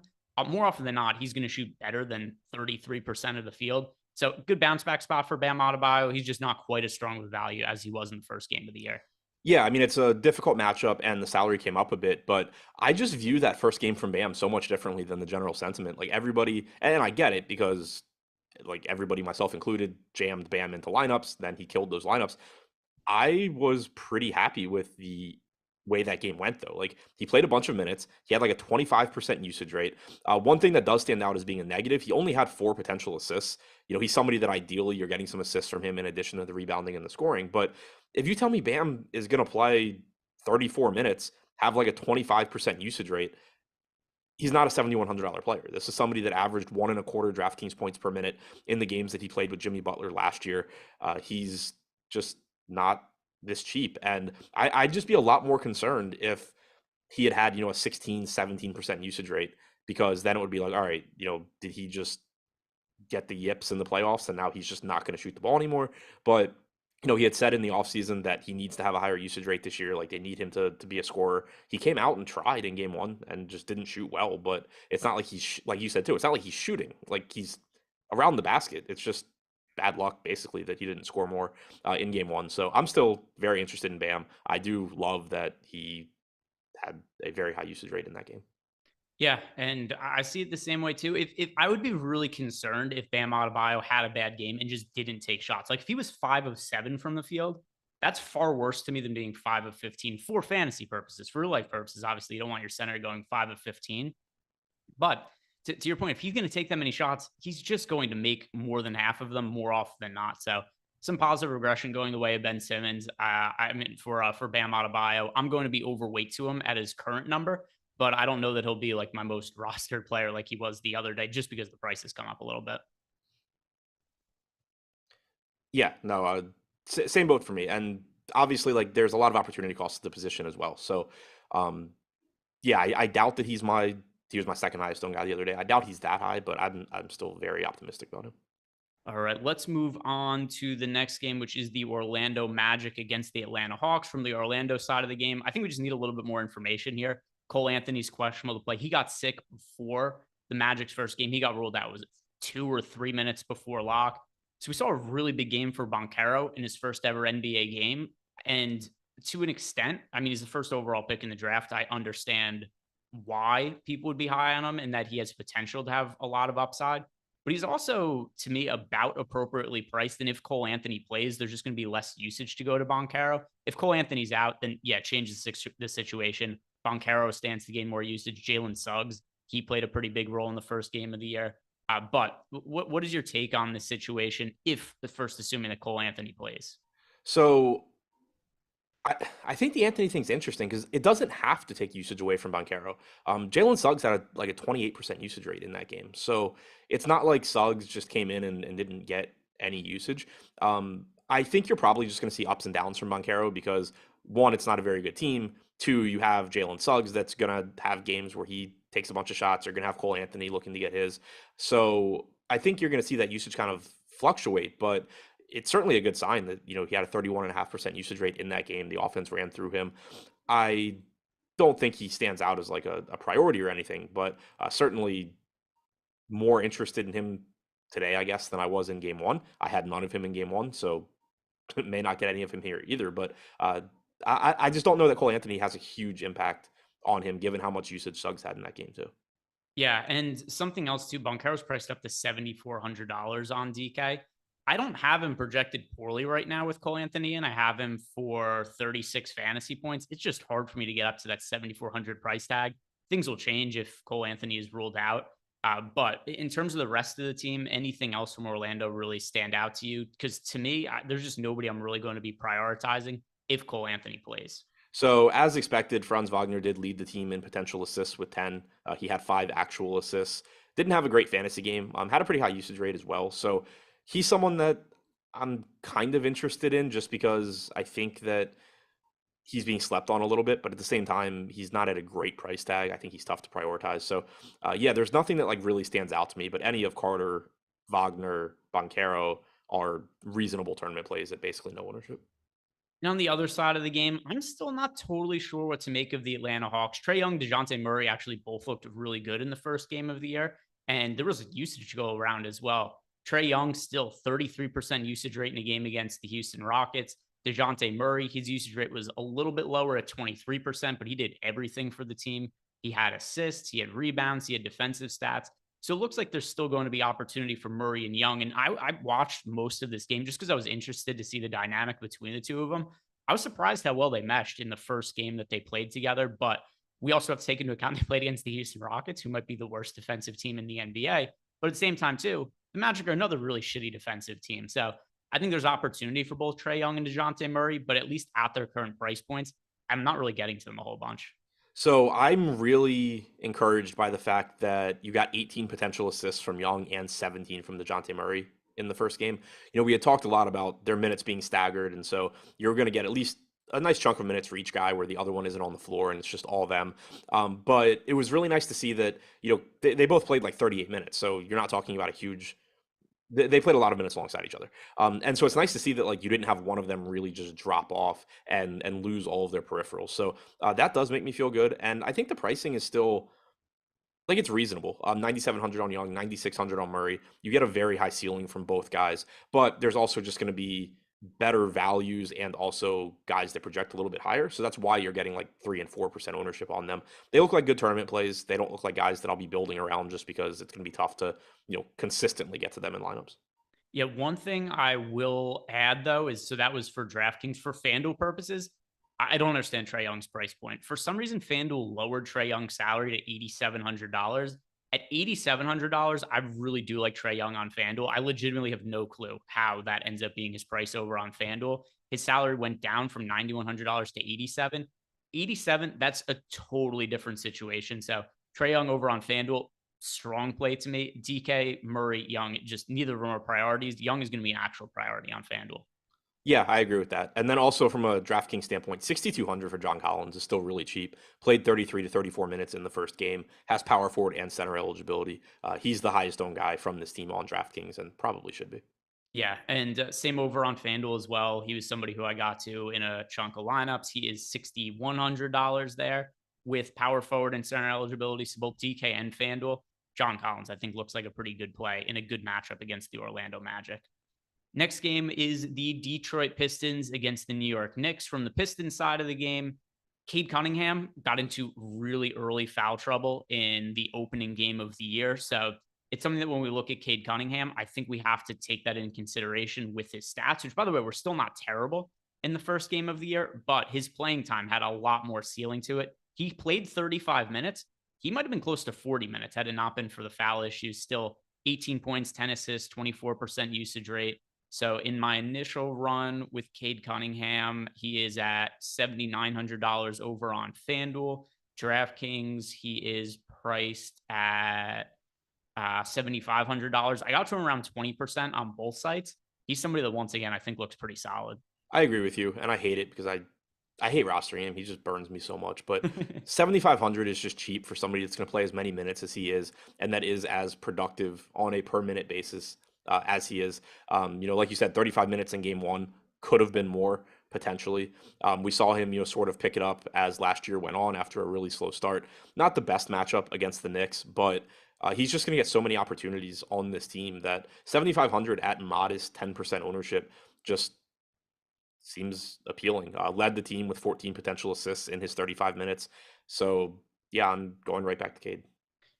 Speaker 2: More often than not, he's going to shoot better than 33% of the field. So good bounce back spot for Bam Adebayo. He's just not quite as strong of a value as he was in the first game of the year.
Speaker 3: Yeah, I mean, it's a difficult matchup and the salary came up a bit, but I just view that first game from Bam so much differently than the general sentiment. Like everybody, and I get it because like everybody, myself included, jammed Bam into lineups. Then he killed those lineups. I was pretty happy with the way that game went, though. Like he played a bunch of minutes. He had like a 25% usage rate. One thing that does stand out as being a negative, he only had 4 potential assists. He's somebody that ideally you're getting some assists from him in addition to the rebounding and the scoring. But if you tell me Bam is going to play 34 minutes, have like a 25% usage rate, he's not a $7,100 player. This is somebody that averaged 1.25 DraftKings points per minute in the games that he played with Jimmy Butler last year. He's just not this cheap. And I'd just be a lot more concerned if he had a 16, 17% usage rate, because then it would be like, all right, did he just get the yips in the playoffs and now he's just not going to shoot the ball anymore? But he had said in the offseason that he needs to have a higher usage rate this year. Like they need him to be a scorer. He came out and tried in game 1 and just didn't shoot well, but it's not like he's, like you said too, it's not like he's shooting. Like he's around the basket. It's just bad luck basically that he didn't score more in game 1. So I'm still very interested in Bam. I do love that he had a very high usage rate in that game.
Speaker 2: Yeah, and I see it the same way too. If I would be really concerned if Bam Adebayo had a bad game and just didn't take shots. Like if he was 5 of 7 from the field, that's far worse to me than being 5 of 15 for fantasy purposes. For real life purposes, obviously, you don't want your center going 5 of 15. But to your point, if he's going to take that many shots, he's just going to make more than half of them more often than not. So some positive regression going the way of Ben Simmons. I mean, for Bam Adebayo, I'm going to be overweight to him at his current number, but I don't know that he'll be like my most rostered player like he was the other day, just because the price has come up a little bit.
Speaker 3: Yeah, no, same boat for me. And obviously, like, there's a lot of opportunity cost to the position as well. So, um, yeah, I doubt that he was my second highest owned guy the other day. I doubt he's that high, but I'm still very optimistic about him.
Speaker 2: All right, let's move on to the next game, which is the Orlando Magic against the Atlanta Hawks. From the Orlando side of the game, I think we just need a little bit more information here. Cole Anthony's questionable to play. He got sick before the Magic's first game. He got ruled out. Was it 2 or 3 minutes before lock? So we saw a really big game for Banchero in his first ever NBA game. And to an extent, I mean, he's the first overall pick in the draft. I understand why people would be high on him and that he has potential to have a lot of upside. But he's also, to me, about appropriately priced. And if Cole Anthony plays, there's just going to be less usage to go to Banchero. If Cole Anthony's out, then yeah, it changes the situation. Banchero stands to gain more usage. Jalen Suggs, he played a pretty big role in the first game of the year. But what is your take on this situation if the first assuming that Cole Anthony plays?
Speaker 3: So I think the Anthony thing's interesting because it doesn't have to take usage away from Banchero. Jalen Suggs had like a 28% usage rate in that game. So it's not like Suggs just came in and didn't get any usage. I think you're probably just going to see ups and downs from Banchero because, one, it's not a very good team. Two, you have Jalen Suggs that's going to have games where he takes a bunch of shots. You're going to have Cole Anthony looking to get his. So I think you're going to see that usage kind of fluctuate, but it's certainly a good sign that, he had a 31.5% usage rate in that game. The offense ran through him. I don't think he stands out as like a priority or anything, but certainly more interested in him today, I guess, than I was in game one. I had none of him in game one, so may not get any of him here either. But I just don't know that Cole Anthony has a huge impact on him, given how much usage Suggs had in that game too.
Speaker 2: Yeah, and something else too, Banchero's priced up to $7,400 on DK. I don't have him projected poorly right now with Cole Anthony, and I have him for 36 fantasy points. It's just hard for me to get up to that 7,400 price tag. Things will change if Cole Anthony is ruled out. But in terms of the rest of the team, anything else from Orlando really stand out to you? Because to me, there's just nobody I'm really going to be prioritizing if Cole Anthony plays.
Speaker 3: So, as expected, Franz Wagner did lead the team in potential assists with 10. He had 5 actual assists. Didn't have a great fantasy game. Had a pretty high usage rate as well. So, he's someone that I'm kind of interested in just because I think that he's being slept on a little bit, but at the same time, he's not at a great price tag. I think he's tough to prioritize. So, yeah, there's nothing that like really stands out to me, but any of Carter, Wagner, Banchero are reasonable tournament plays at basically no ownership.
Speaker 2: And on the other side of the game, I'm still not totally sure what to make of the Atlanta Hawks. Trae Young, DeJounte Murray actually both looked really good in the first game of the year, and there was a usage to go around as well. Trae Young still 33% usage rate in a game against the Houston Rockets. DeJounte Murray, his usage rate was a little bit lower at 23%, but he did everything for the team. He had assists, he had rebounds, he had defensive stats. So it looks like there's still going to be opportunity for Murray and Young. And I watched most of this game just because I was interested to see the dynamic between the two of them. I was surprised how well they meshed in the first game that they played together, but we also have to take into account they played against the Houston Rockets, who might be the worst defensive team in the NBA. But at the same time, too, the Magic are another really shitty defensive team. So I think there's opportunity for both Trae Young and DeJounte Murray, but at least at their current price points, I'm not really getting to them a whole bunch.
Speaker 3: So I'm really encouraged by the fact that you got 18 potential assists from Young and 17 from DeJounte Murray in the first game. We had talked a lot about their minutes being staggered, and so you're going to get at least a nice chunk of minutes for each guy where the other one isn't on the floor and it's just all them. But it was really nice to see that, they both played like 38 minutes. So you're not talking about a huge they played a lot of minutes alongside each other. And so it's nice to see that like you didn't have one of them really just drop off and lose all of their peripherals. So that does make me feel good. And I think the pricing is still like it's reasonable. 9,700 on Young, 9,600 on Murray. You get a very high ceiling from both guys, but there's also just going to be better values and also guys that project a little bit higher. So that's why you're getting like 3 and 4% ownership on them. They look like good tournament plays. They don't look like guys that I'll be building around just because it's going to be tough to, consistently get to them in lineups.
Speaker 2: Yeah, one thing I will add though is so that was for DraftKings. For FanDuel purposes, I don't understand Trae Young's price point. For some reason, FanDuel lowered Trae Young's salary to $8,700. At $8,700, I really do like Trae Young on FanDuel. I legitimately have no clue how that ends up being his price over on FanDuel. His salary went down from $9,100 to 87. 87, that's a totally different situation. So Trae Young over on FanDuel, strong play to me. DK, Murray, Young, just neither of them are priorities. Young is going to be an actual priority on FanDuel.
Speaker 3: Yeah, I agree with that. And then also from a DraftKings standpoint, 6,200 for John Collins is still really cheap. Played 33 to 34 minutes in the first game, has power forward and center eligibility. He's the highest owned guy from this team on DraftKings and probably should be.
Speaker 2: Yeah, and same over on FanDuel as well. He was somebody who I got to in a chunk of lineups. He is $6,100 there with power forward and center eligibility. So both DK and FanDuel. John Collins, I think, looks like a pretty good play in a good matchup against the Orlando Magic. Next game is the Detroit Pistons against the New York Knicks. From the Pistons side of the game, Cade Cunningham got into really early foul trouble in the opening game of the year. So it's something that when we look at Cade Cunningham, I think we have to take that in consideration with his stats, which, by the way, were still not terrible in the first game of the year, but his playing time had a lot more ceiling to it. He played 35 minutes. He might have been close to 40 minutes had it not been for the foul issues. Still 18 points, 10 assists, 24% usage rate. So in my initial run with Cade Cunningham, he is at $7,900 over on FanDuel. DraftKings, he is priced at $7,500. I got to him around 20% on both sites. He's somebody that, once again, I think looks pretty solid.
Speaker 3: I agree with you, and I hate it because I hate rostering him. He just burns me so much. But 7,500 is just cheap for somebody that's going to play as many minutes as he is, and that is as productive on a per minute basis as he is. Like you said, 35 minutes in game one could have been more potentially. We saw him, sort of pick it up as last year went on after a really slow start. Not the best matchup against the Knicks, but he's just going to get so many opportunities on this team that 7,500 at modest 10% ownership just seems appealing. Led the team with 14 potential assists in his 35 minutes. So, yeah, I'm going right back to Cade.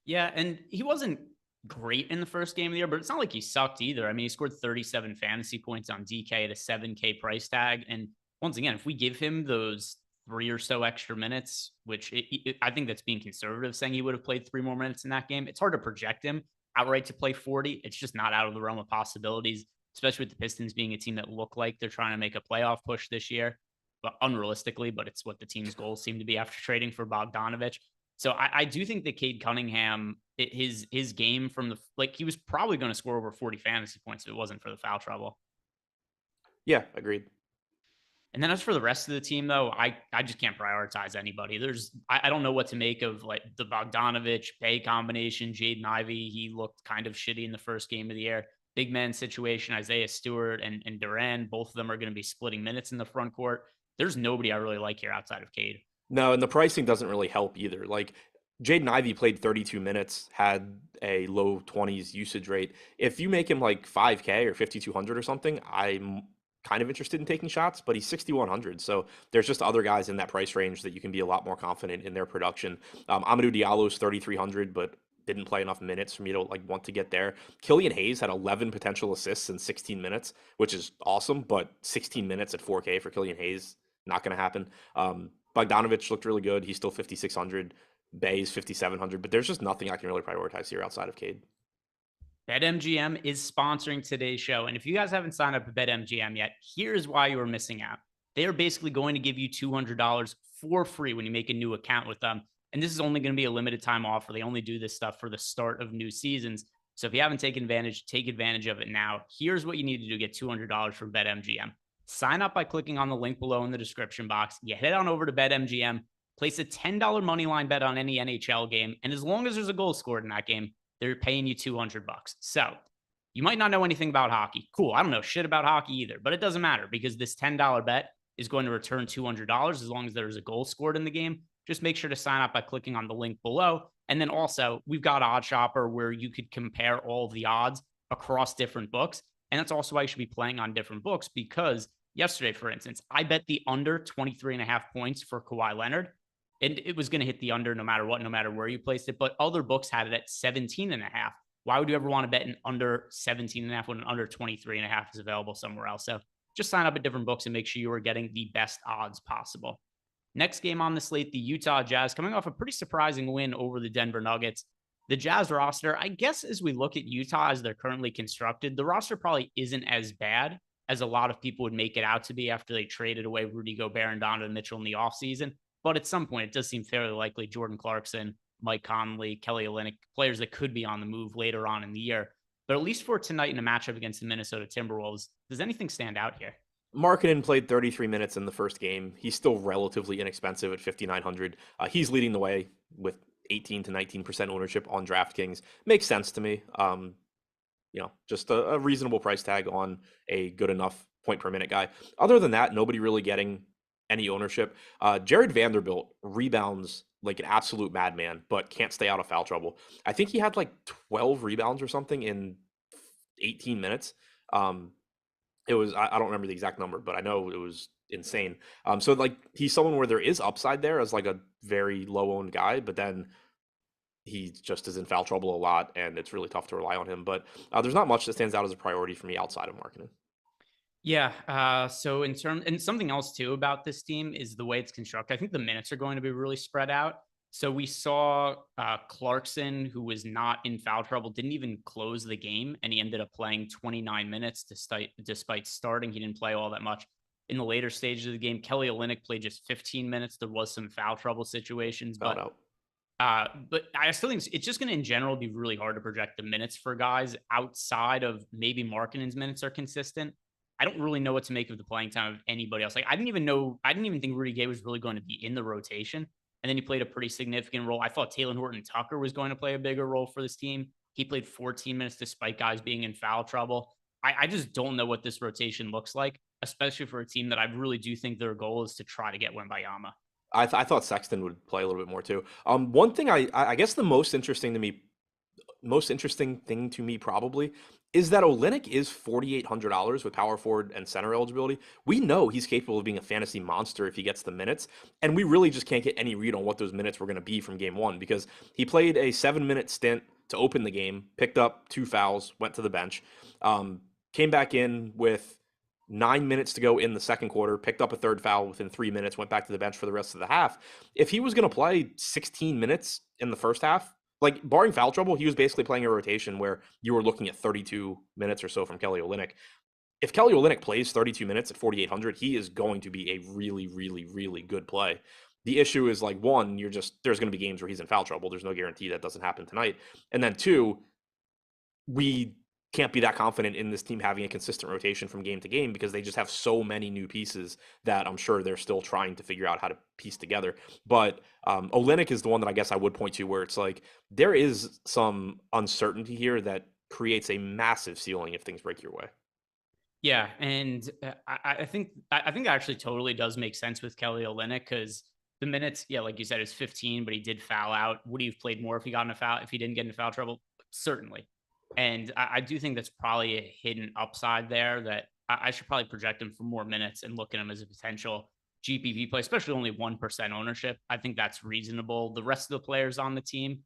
Speaker 2: Yeah, and he wasn't great in the first game of the year, but it's not like he sucked either. I mean, he scored 37 fantasy points on DK at a 7K price tag. And once again, if we give him those 3 or so extra minutes, which I think that's being conservative, saying he would have played 3 more minutes in that game, it's hard to project him outright to play 40. It's just not out of the realm of possibilities, especially with the Pistons being a team that look like they're trying to make a playoff push this year, but unrealistically, but it's what the team's goals seem to be after trading for Bogdanovich. So I do think that Cade Cunningham, his game from he was probably going to score over 40 fantasy points if it wasn't for the foul trouble.
Speaker 3: Yeah, agreed.
Speaker 2: And then as for the rest of the team, though, I just can't prioritize anybody. I don't know what to make of like the Bogdanovich Bay combination. Jaden Ivy, he looked kind of shitty in the first game of the year. Big man situation, Isaiah Stewart and Durant, both of them are going to be splitting minutes in the front court. There's nobody I really like here outside of Cade.
Speaker 3: No, and the pricing doesn't really help either. Like Jaden Ivy played 32 minutes, had a low 20s usage rate. If you make him like 5K or 5,200 or something, I'm kind of interested in taking shots, but he's 6,100. So there's just other guys in that price range that you can be a lot more confident in their production. Amadou Diallo's 3,300, but didn't play enough minutes for me to want to get there. Killian Hayes had 11 potential assists in 16 minutes, which is awesome, but 16 minutes at 4K for Killian Hayes, not going to happen. Bogdanovich looked really good. He's still 5,600. Bay's 5,700, but there's just nothing I can really prioritize here outside of Cade.
Speaker 2: BetMGM is sponsoring today's show. And if you guys haven't signed up to BetMGM yet, here's why you are missing out. They are basically going to give you $200 for free when you make a new account with them. And this is only going to be a limited time offer. They only do this stuff for the start of new seasons. So if you haven't taken advantage, take advantage of it now. Here's what you need to do to get $200 from BetMGM. Sign up by clicking on the link below in the description box. You head on over to BetMGM, place a $10 money line bet on any NHL game. And as long as there's a goal scored in that game, they're paying you $200. So you might not know anything about hockey. Cool. I don't know shit about hockey either, but it doesn't matter because this $10 bet is going to return $200 as long as there's a goal scored in the game. Just make sure to sign up by clicking on the link below. And then also we've got Odd Shopper where you could compare all of the odds across different books. And that's also why you should be playing on different books, because yesterday, for instance, I bet the under 23.5 points for Kawhi Leonard, and it was going to hit the under no matter what, no matter where you placed it. But other books had it at 17.5. Why would you ever want to bet an under 17.5 when an under 23.5 is available somewhere else? So just sign up at different books and make sure you are getting the best odds possible. Next game on the slate, the Utah Jazz, coming off a pretty surprising win over the Denver Nuggets. The Jazz roster, I guess as we look at Utah as they're currently constructed, the roster probably isn't as bad as a lot of people would make it out to be after they traded away Rudy Gobert and Donovan Mitchell in the offseason. But at some point, it does seem fairly likely Jordan Clarkson, Mike Conley, Kelly Olynyk, players that could be on the move later on in the year. But at least for tonight in a matchup against the Minnesota Timberwolves, does anything stand out here?
Speaker 3: Markkanen played 33 minutes in the first game. He's still relatively inexpensive at 5,900. He's leading the way with 18 to 19% ownership on DraftKings. Makes sense to me. Just a reasonable price tag on a good enough point per minute guy. Other than that, nobody really getting any ownership. Jared Vanderbilt rebounds like an absolute madman, but can't stay out of foul trouble. I think he had like 12 rebounds or something in 18 minutes. It was, I don't remember the exact number, but I know it was insane. So like he's someone where there is upside there as like a very low owned guy, but then he just is in foul trouble a lot and it's really tough to rely on him. But there's not much that stands out as a priority for me outside of Markkanen.
Speaker 2: Yeah. So and something else too about this team is the way it's constructed. I think the minutes are going to be really spread out. So we saw Clarkson, who was not in foul trouble, didn't even close the game, and he ended up playing 29 minutes despite starting. He didn't play all that much in the later stages of the game. Kelly Olynyk played just 15 minutes. There was some foul trouble situations, but I still think it's just going to, in general, be really hard to project the minutes for guys outside of maybe Markkanen's minutes are consistent. I don't really know what to make of the playing time of anybody else. Like I didn't even think Rudy Gay was really going to be in the rotation. And then he played a pretty significant role. I thought Talen Horton-Tucker was going to play a bigger role for this team. He played 14 minutes despite guys being in foul trouble. I just don't know what this rotation looks like, especially for a team that I really do think their goal is to try to get Wembanyama.
Speaker 3: I thought Sexton would play a little bit more too. One thing I guess the most interesting thing to me probably is that Olynyk is $4,800 with power forward and center eligibility. We know he's capable of being a fantasy monster if he gets the minutes, and we really just can't get any read on what those minutes were going to be from game one because he played a 7-minute stint to open the game, picked up 2 fouls, went to the bench, came back in with 9 minutes to go in the second quarter, picked up a 3rd foul within 3 minutes, went back to the bench for the rest of the half. If he was going to play 16 minutes in the first half, like barring foul trouble, he was basically playing a rotation where you were looking at 32 minutes or so from Kelly Olynyk. If Kelly Olynyk plays 32 minutes at 4,800, he is going to be a really, really, really good play. The issue is like, one, there's going to be games where he's in foul trouble. There's no guarantee that doesn't happen tonight. And then 2, we can't be that confident in this team having a consistent rotation from game to game because they just have so many new pieces that I'm sure they're still trying to figure out how to piece together. But Olynyk is the one that I guess I would point to where it's like there is some uncertainty here that creates a massive ceiling if things break your way.
Speaker 2: Yeah, and I think that actually totally does make sense with Kelly Olynyk because the minutes, yeah, like you said, is 15, but he did foul out. Would he have played more if he didn't get into foul trouble? Certainly. And I do think that's probably a hidden upside there that I should probably project him for more minutes and look at him as a potential GPP play, especially only 1% ownership. I think that's reasonable. The rest of the players on the team,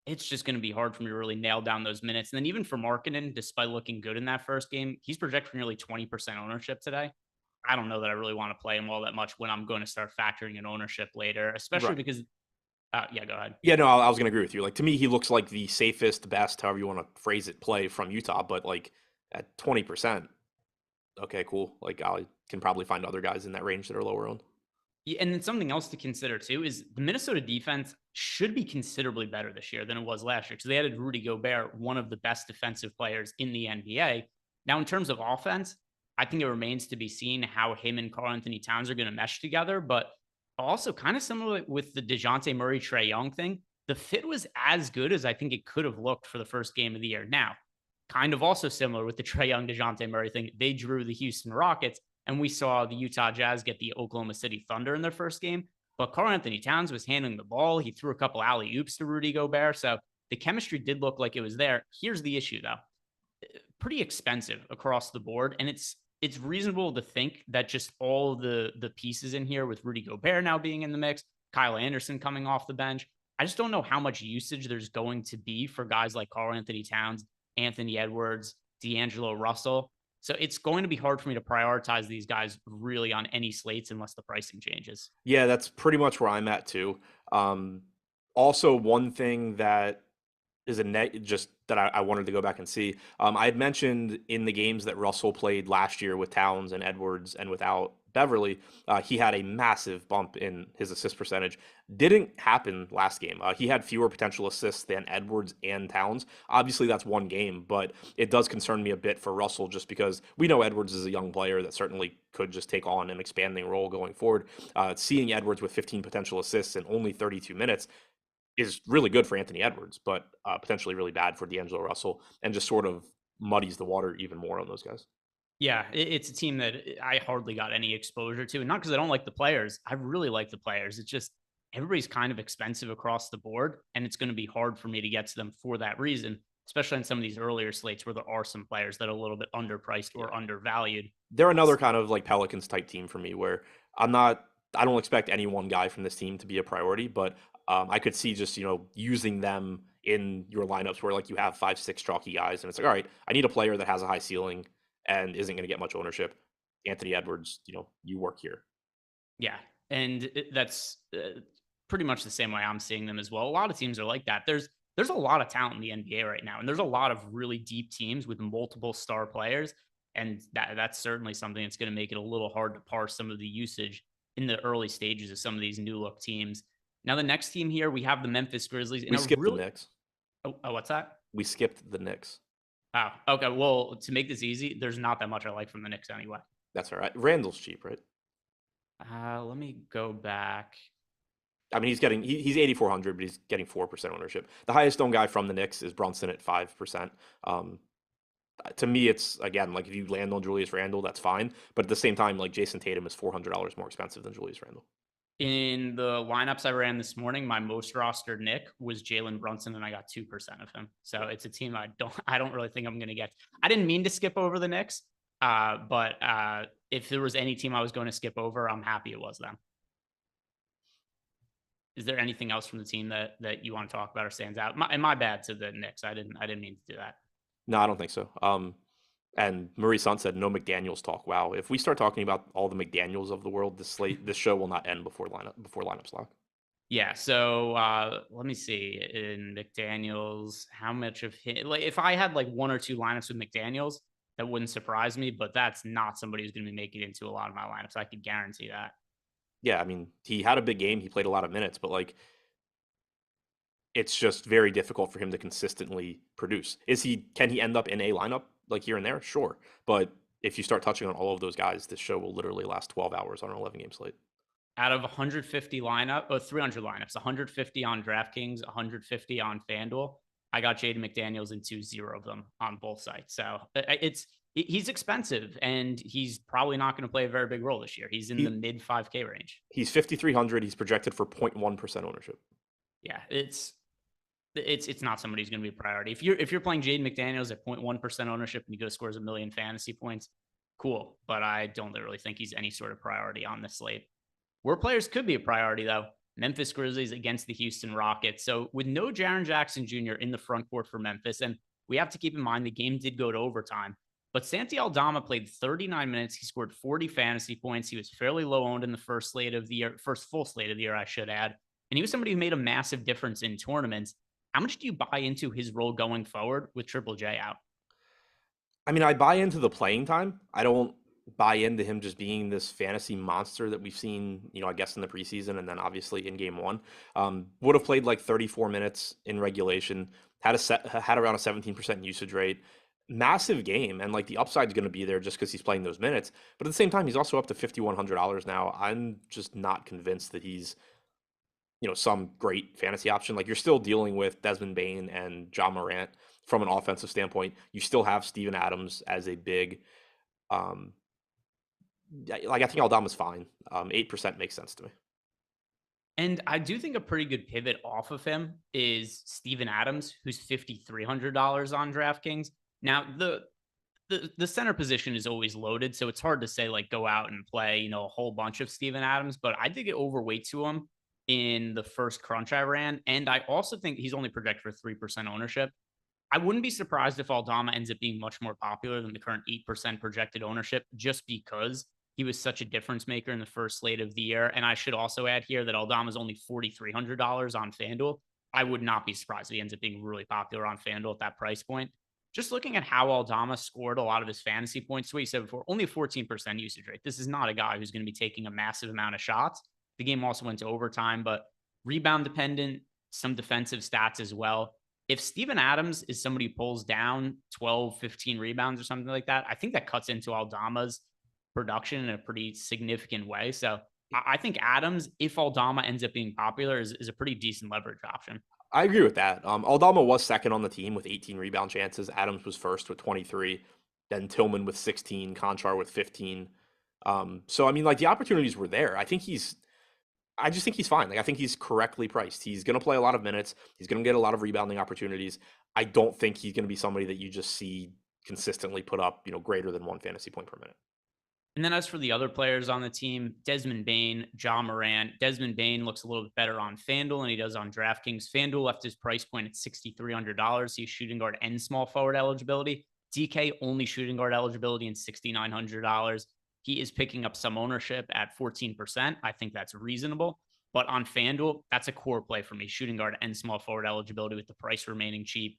Speaker 2: it's just going to be hard for me to really nail down those minutes. And then even for Markkanen, despite looking good in that first game, he's projected for nearly 20% ownership today. I don't know that I really want to play him all that much when I'm going to start factoring in ownership later, especially because yeah, go ahead.
Speaker 3: Yeah, no, I was going to agree with you. Like, to me, he looks like the safest, best, however you want to phrase it, play from Utah. But, like, at 20%, okay, cool. Like, I can probably find other guys in that range that are lower owned.
Speaker 2: Yeah, and then something else to consider, too, is the Minnesota defense should be considerably better this year than it was last year because they added Rudy Gobert, one of the best defensive players in the NBA. Now, in terms of offense, I think it remains to be seen how him and Karl-Anthony Towns are going to mesh together. But also, kind of similar with the DeJounte Murray, Trae Young thing, the fit was as good as I think it could have looked for the first game of the year. Now, kind of also similar with the Trae Young, DeJounte Murray thing, they drew the Houston Rockets, and we saw the Utah Jazz get the Oklahoma City Thunder in their first game. But Karl-Anthony Towns was handling the ball. He threw a couple alley-oops to Rudy Gobert. So the chemistry did look like it was there. Here's the issue, though. pretty expensive across the board. And it's reasonable to think that just all the pieces in here, with Rudy Gobert now being in the mix, Kyle Anderson coming off the bench, I just don't know how much usage there's going to be for guys like Karl Anthony Towns, Anthony Edwards, D'Angelo Russell. So it's going to be hard for me to prioritize these guys really on any slates unless the pricing changes.
Speaker 3: Yeah, that's pretty much where I'm at too. Also, one thing that is a net just that I wanted to go back and see. I had mentioned in the games that Russell played last year with Towns and Edwards and without Beverly, he had a massive bump in his assist percentage. Didn't happen last game. He had fewer potential assists than Edwards and Towns. Obviously, that's one game, but it does concern me a bit for Russell just because we know Edwards is a young player that certainly could just take on an expanding role going forward. Seeing Edwards with 15 potential assists in only 32 minutes is really good for Anthony Edwards, but potentially really bad for D'Angelo Russell, and just sort of muddies the water even more on those guys.
Speaker 2: Yeah, it's a team that I hardly got any exposure to. And not because I don't like the players. I really like the players. It's just everybody's kind of expensive across the board, and it's going to be hard for me to get to them for that reason, especially on some of these earlier slates where there are some players that are a little bit underpriced or undervalued.
Speaker 3: They're another kind of like Pelicans type team for me where I don't expect any one guy from this team to be a priority, but I could see just, using them in your lineups where like you have 5-6 chalky guys and it's like, all right, I need a player that has a high ceiling and isn't going to get much ownership. Anthony Edwards, you work here.
Speaker 2: Yeah. And that's pretty much the same way I'm seeing them as well. A lot of teams are like that. There's a lot of talent in the NBA right now, and there's a lot of really deep teams with multiple star players. And that's certainly something that's going to make it a little hard to parse some of the usage in the early stages of some of these new look teams. Now, the next team here, we have the Memphis Grizzlies.
Speaker 3: We skipped the Knicks.
Speaker 2: Oh, what's that?
Speaker 3: We skipped the Knicks.
Speaker 2: Oh, okay. Well, to make this easy, there's not that much I like from the Knicks anyway.
Speaker 3: That's all right. Randall's cheap, right?
Speaker 2: Let me go back.
Speaker 3: I mean, he's 8,400, but he's getting 4% ownership. The highest owned guy from the Knicks is Brunson at 5%. To me, it's, again, like if you land on Julius Randle, that's fine. But at the same time, like Jason Tatum is $400 more expensive than Julius Randle.
Speaker 2: In the lineups I ran this morning, my most rostered Nick was Jalen Brunson, and I got 2% of him. So it's a team I don't really think I'm going to get. I didn't mean to skip over the Knicks, but if there was any team I was going to skip over, I'm happy it was them. Is there anything else from the team that you want to talk about or stands out? My bad to the Knicks. I didn't mean to do that.
Speaker 3: No, I don't think so. And Murray Sun said no McDaniels talk. Wow, if we start talking about all the McDaniels of the world, this show will not end before lineups lock.
Speaker 2: Yeah. So let me see in McDaniels how much of him. Like if I had like one or two lineups with McDaniels, that wouldn't surprise me. But that's not somebody who's going to be making it into a lot of my lineups. I could guarantee that.
Speaker 3: Yeah, I mean, he had a big game. He played a lot of minutes, but like, it's just very difficult for him to consistently produce. Can he end up in a lineup like here and there? Sure. But if you start touching on all of those guys, this show will literally last 12 hours on an 11-game slate.
Speaker 2: Out of 150 300 lineups, 150 on DraftKings, 150 on FanDuel, I got Jaden McDaniels into 0 of them on both sites. So he's expensive, and he's probably not going to play a very big role this year. He's in the mid 5K range. He's
Speaker 3: 5,300. He's projected for 0.1% ownership.
Speaker 2: Yeah, it's not somebody who's going to be a priority. If you're playing Jaden McDaniels at 0.1% ownership and he goes scores 1 million fantasy points, cool. But I don't really think he's any sort of priority on this slate. Where players could be a priority, though, Memphis Grizzlies against the Houston Rockets. So with no Jaren Jackson Jr. in the front court for Memphis, and we have to keep in mind the game did go to overtime, but Santi Aldama played 39 minutes. He scored 40 fantasy points. He was fairly low owned in the first full slate of the year, I should add. And he was somebody who made a massive difference in tournaments. How much do you buy into his role going forward with Triple J out?
Speaker 3: I mean, I buy into the playing time. I don't buy into him just being this fantasy monster that we've seen, I guess in the preseason and then obviously in game one. Would have played like 34 minutes in regulation, had around a 17% usage rate. Massive game, and like the upside is going to be there just because he's playing those minutes. But at the same time, he's also up to $5,100 now. I'm just not convinced that he's some great fantasy option. Like you're still dealing with Desmond Bain and Ja Morant from an offensive standpoint. You still have Steven Adams as a big, I think Aldama's fine. 8% makes sense to me.
Speaker 2: And I do think a pretty good pivot off of him is Steven Adams, who's $5,300 on DraftKings. Now, the center position is always loaded, so it's hard to say like go out and play, a whole bunch of Steven Adams, but I did get overweight to him in the first crunch I ran. And I also think he's only projected for 3% ownership. I wouldn't be surprised if Aldama ends up being much more popular than the current 8% projected ownership, just because he was such a difference maker in the first slate of the year. And I should also add here that Aldama is only $4,300 on FanDuel. I would not be surprised if he ends up being really popular on FanDuel at that price point. Just looking at how Aldama scored a lot of his fantasy points, what you said before, only a 14% usage rate. This is not a guy who's going to be taking a massive amount of shots. The game also went to overtime, but rebound dependent, some defensive stats as well. If Steven Adams is somebody who pulls down 12, 15 rebounds or something like that, I think that cuts into Aldama's production in a pretty significant way. So I think Adams, if Aldama ends up being popular, is a pretty decent leverage option.
Speaker 3: I agree with that. Aldama was second on the team with 18 rebound chances. Adams was first with 23. Then Tillman with 16. Conchar with 15. So, I mean, like, the opportunities were there. I just think he's fine. Like, I think he's correctly priced. He's going to play a lot of minutes. He's going to get a lot of rebounding opportunities. I don't think he's going to be somebody that you just see consistently put up, greater than 1 fantasy point per minute.
Speaker 2: And then as for the other players on the team, Desmond Bain, Ja Morant. Desmond Bain looks a little bit better on FanDuel than he does on DraftKings. FanDuel left his price point at $6,300. He's shooting guard and small forward eligibility. DK only shooting guard eligibility and $6,900. He is picking up some ownership at 14%. I think that's reasonable. But on FanDuel, that's a core play for me. Shooting guard and small forward eligibility with the price remaining cheap.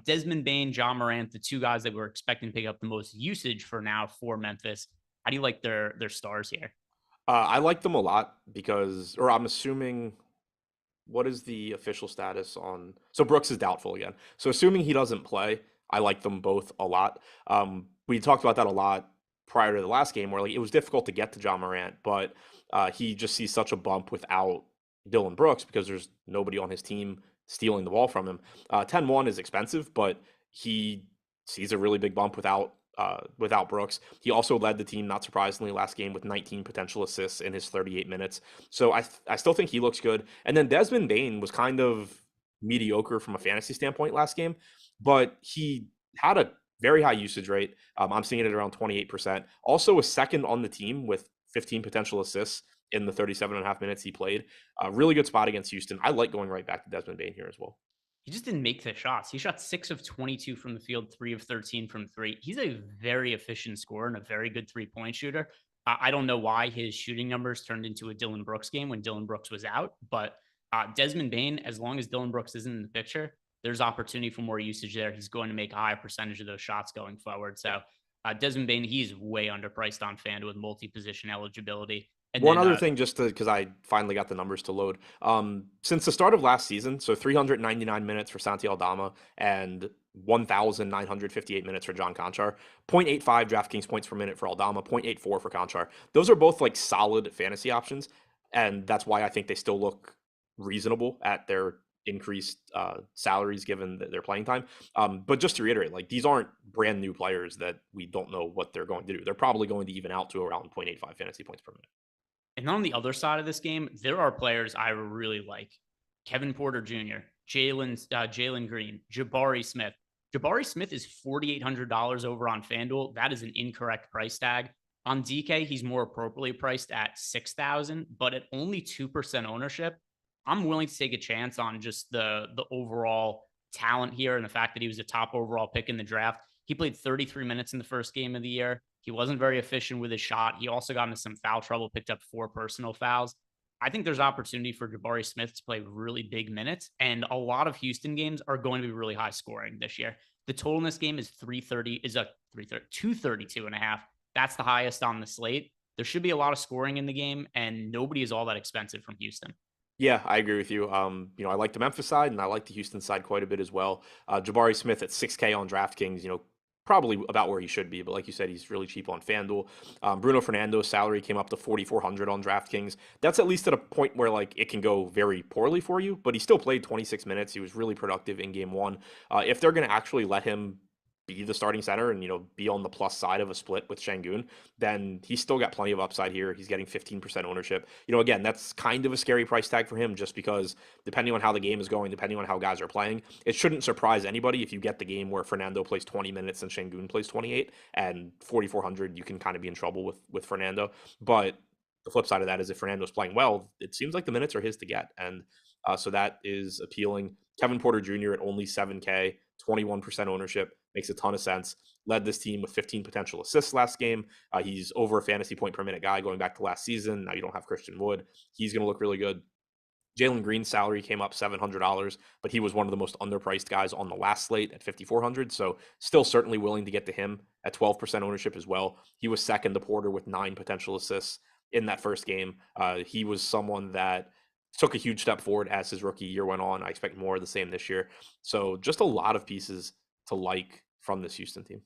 Speaker 2: Desmond Bain, Ja Morant, the two guys that we're expecting to pick up the most usage for now for Memphis. How do you like their stars here?
Speaker 3: I like them a lot or I'm assuming, what is the official status on? So Brooks is doubtful again. So assuming he doesn't play, I like them both a lot. We talked about that a lot prior to the last game, where like it was difficult to get to Ja Morant, but he just sees such a bump without Dillon Brooks because there's nobody on his team stealing the ball from him. 10-1 is expensive, but he sees a really big bump without Brooks. He also led the team, not surprisingly, last game with 19 potential assists in his 38 minutes. So I still think he looks good. And then Desmond Bain was kind of mediocre from a fantasy standpoint last game, but he had a very high usage rate. I'm seeing it at around 28%. Also was second on the team with 15 potential assists in the 37.5 minutes he played. Really good spot against Houston. I like going right back to Desmond Bain here as well.
Speaker 2: He just didn't make the shots. He shot 6 of 22 from the field, 3 of 13 from 3. He's a very efficient scorer and a very good 3-point shooter. I don't know why his shooting numbers turned into a Dillon Brooks game when Dillon Brooks was out, but Desmond Bain, as long as Dillon Brooks isn't in the picture, there's opportunity for more usage there. He's going to make a high percentage of those shots going forward. So Desmond Bain, he's way underpriced on FanDuel with multi-position eligibility. And
Speaker 3: One other thing, just because I finally got the numbers to load. Since the start of last season, so 399 minutes for Santi Aldama and 1,958 minutes for John Conchar, 0.85 DraftKings points per minute for Aldama, 0.84 for Conchar. Those are both like solid fantasy options, and that's why I think they still look reasonable at their increased salaries given their playing time. But just to reiterate, like, these aren't brand new players that we don't know what they're going to do. They're probably going to even out to around 0.85 fantasy points per minute.
Speaker 2: And on the other side of this game, there are players I really like. Kevin Porter Jr., Jalen Green, Jabari Smith. Jabari Smith is $4,800 over on FanDuel. That is an incorrect price tag. On DK, he's more appropriately priced at $6,000, but at only 2% ownership, I'm willing to take a chance on just the overall talent here and the fact that he was a top overall pick in the draft. He played 33 minutes in the first game of the year. He wasn't very efficient with his shot. He also got into some foul trouble, picked up 4 personal fouls. I think there's opportunity for Jabari Smith to play really big minutes, and a lot of Houston games are going to be really high scoring this year. The total in this game is 232.5. That's the highest on the slate. There should be a lot of scoring in the game, and nobody is all that expensive from Houston.
Speaker 3: Yeah, I agree with you. I like the Memphis side and I like the Houston side quite a bit as well. Jabari Smith at $6K on DraftKings, probably about where he should be, but like you said, he's really cheap on FanDuel. Bruno Fernando's salary came up to $4,400 on DraftKings. That's at least at a point where like it can go very poorly for you, but he still played 26 minutes. He was really productive in game 1. If they're going to actually let him be the starting center and, be on the plus side of a split with Şengün, then he's still got plenty of upside here. He's getting 15% ownership. Again, that's kind of a scary price tag for him just because depending on how the game is going, depending on how guys are playing, it shouldn't surprise anybody if you get the game where Fernando plays 20 minutes and Şengün plays 28 and 4,400, you can kind of be in trouble with Fernando. But the flip side of that is if Fernando's playing well, it seems like the minutes are his to get. And so that is appealing. Kevin Porter Jr. at only 7K, 21% ownership, makes a ton of sense. Led this team with 15 potential assists last game. He's over a fantasy point per minute guy going back to last season. Now you don't have Christian Wood. He's going to look really good. Jalen Green's salary came up $700, but he was one of the most underpriced guys on the last slate at $5,400. So still certainly willing to get to him at 12% ownership as well. He was second to Porter with 9 potential assists in that first game. He was someone that took a huge step forward as his rookie year went on. I expect more of the same this year. So just a lot of pieces to like from this Houston team.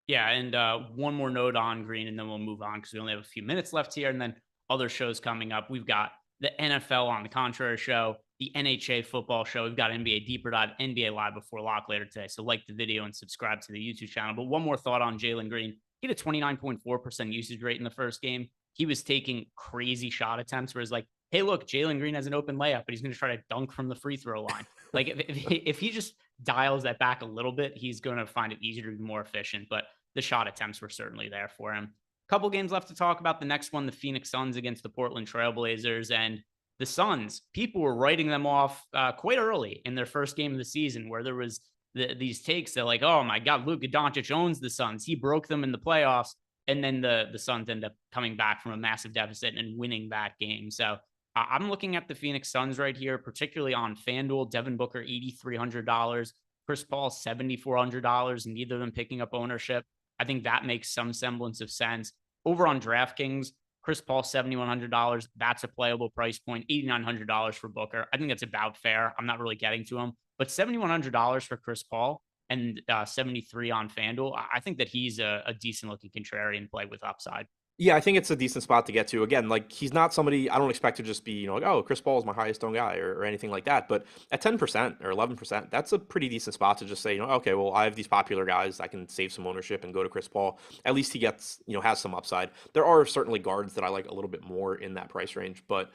Speaker 2: Yeah, and one more note on Green, and then we'll move on because we only have a few minutes left here. And then other shows coming up. We've got the NFL on the Contrary show, the NHA football show. We've got NBA Deeper Dive, NBA Live before lock later today. So like the video and subscribe to the YouTube channel. But one more thought on Jalen Green. He had a 29.4% usage rate in the first game. He was taking crazy shot attempts where it's like, hey, look, Jalen Green has an open layup, but he's going to try to dunk from the free throw line. Like if he just dials that back a little bit, he's going to find it easier to be more efficient. But the shot attempts were certainly there for him. Couple games left to talk about. The next one, the Phoenix Suns against the Portland Trailblazers. And the Suns, people were writing them off quite early in their first game of the season, where there was these takes that like, oh my God, Luka Doncic owns the Suns. He broke them in the playoffs. And then the Suns end up coming back from a massive deficit and winning that game. So I'm looking at the Phoenix Suns right here, particularly on FanDuel. Devin Booker, $8,300. Chris Paul, $7,400, and neither of them picking up ownership. I think that makes some semblance of sense. Over on DraftKings, Chris Paul, $7,100. That's a playable price point. $8,900 for Booker. I think that's about fair. I'm not really getting to him. But $7,100 for Chris Paul and 73 on FanDuel, I think that he's a decent-looking contrarian play with upside.
Speaker 3: Yeah, I think it's a decent spot to get to. Again, like he's not somebody I don't expect to just be, like, oh, Chris Paul is my highest owned guy or anything like that. But at 10% or 11%, that's a pretty decent spot to just say, okay, well, I have these popular guys. I can save some ownership and go to Chris Paul. At least he gets, has some upside. There are certainly guards that I like a little bit more in that price range, but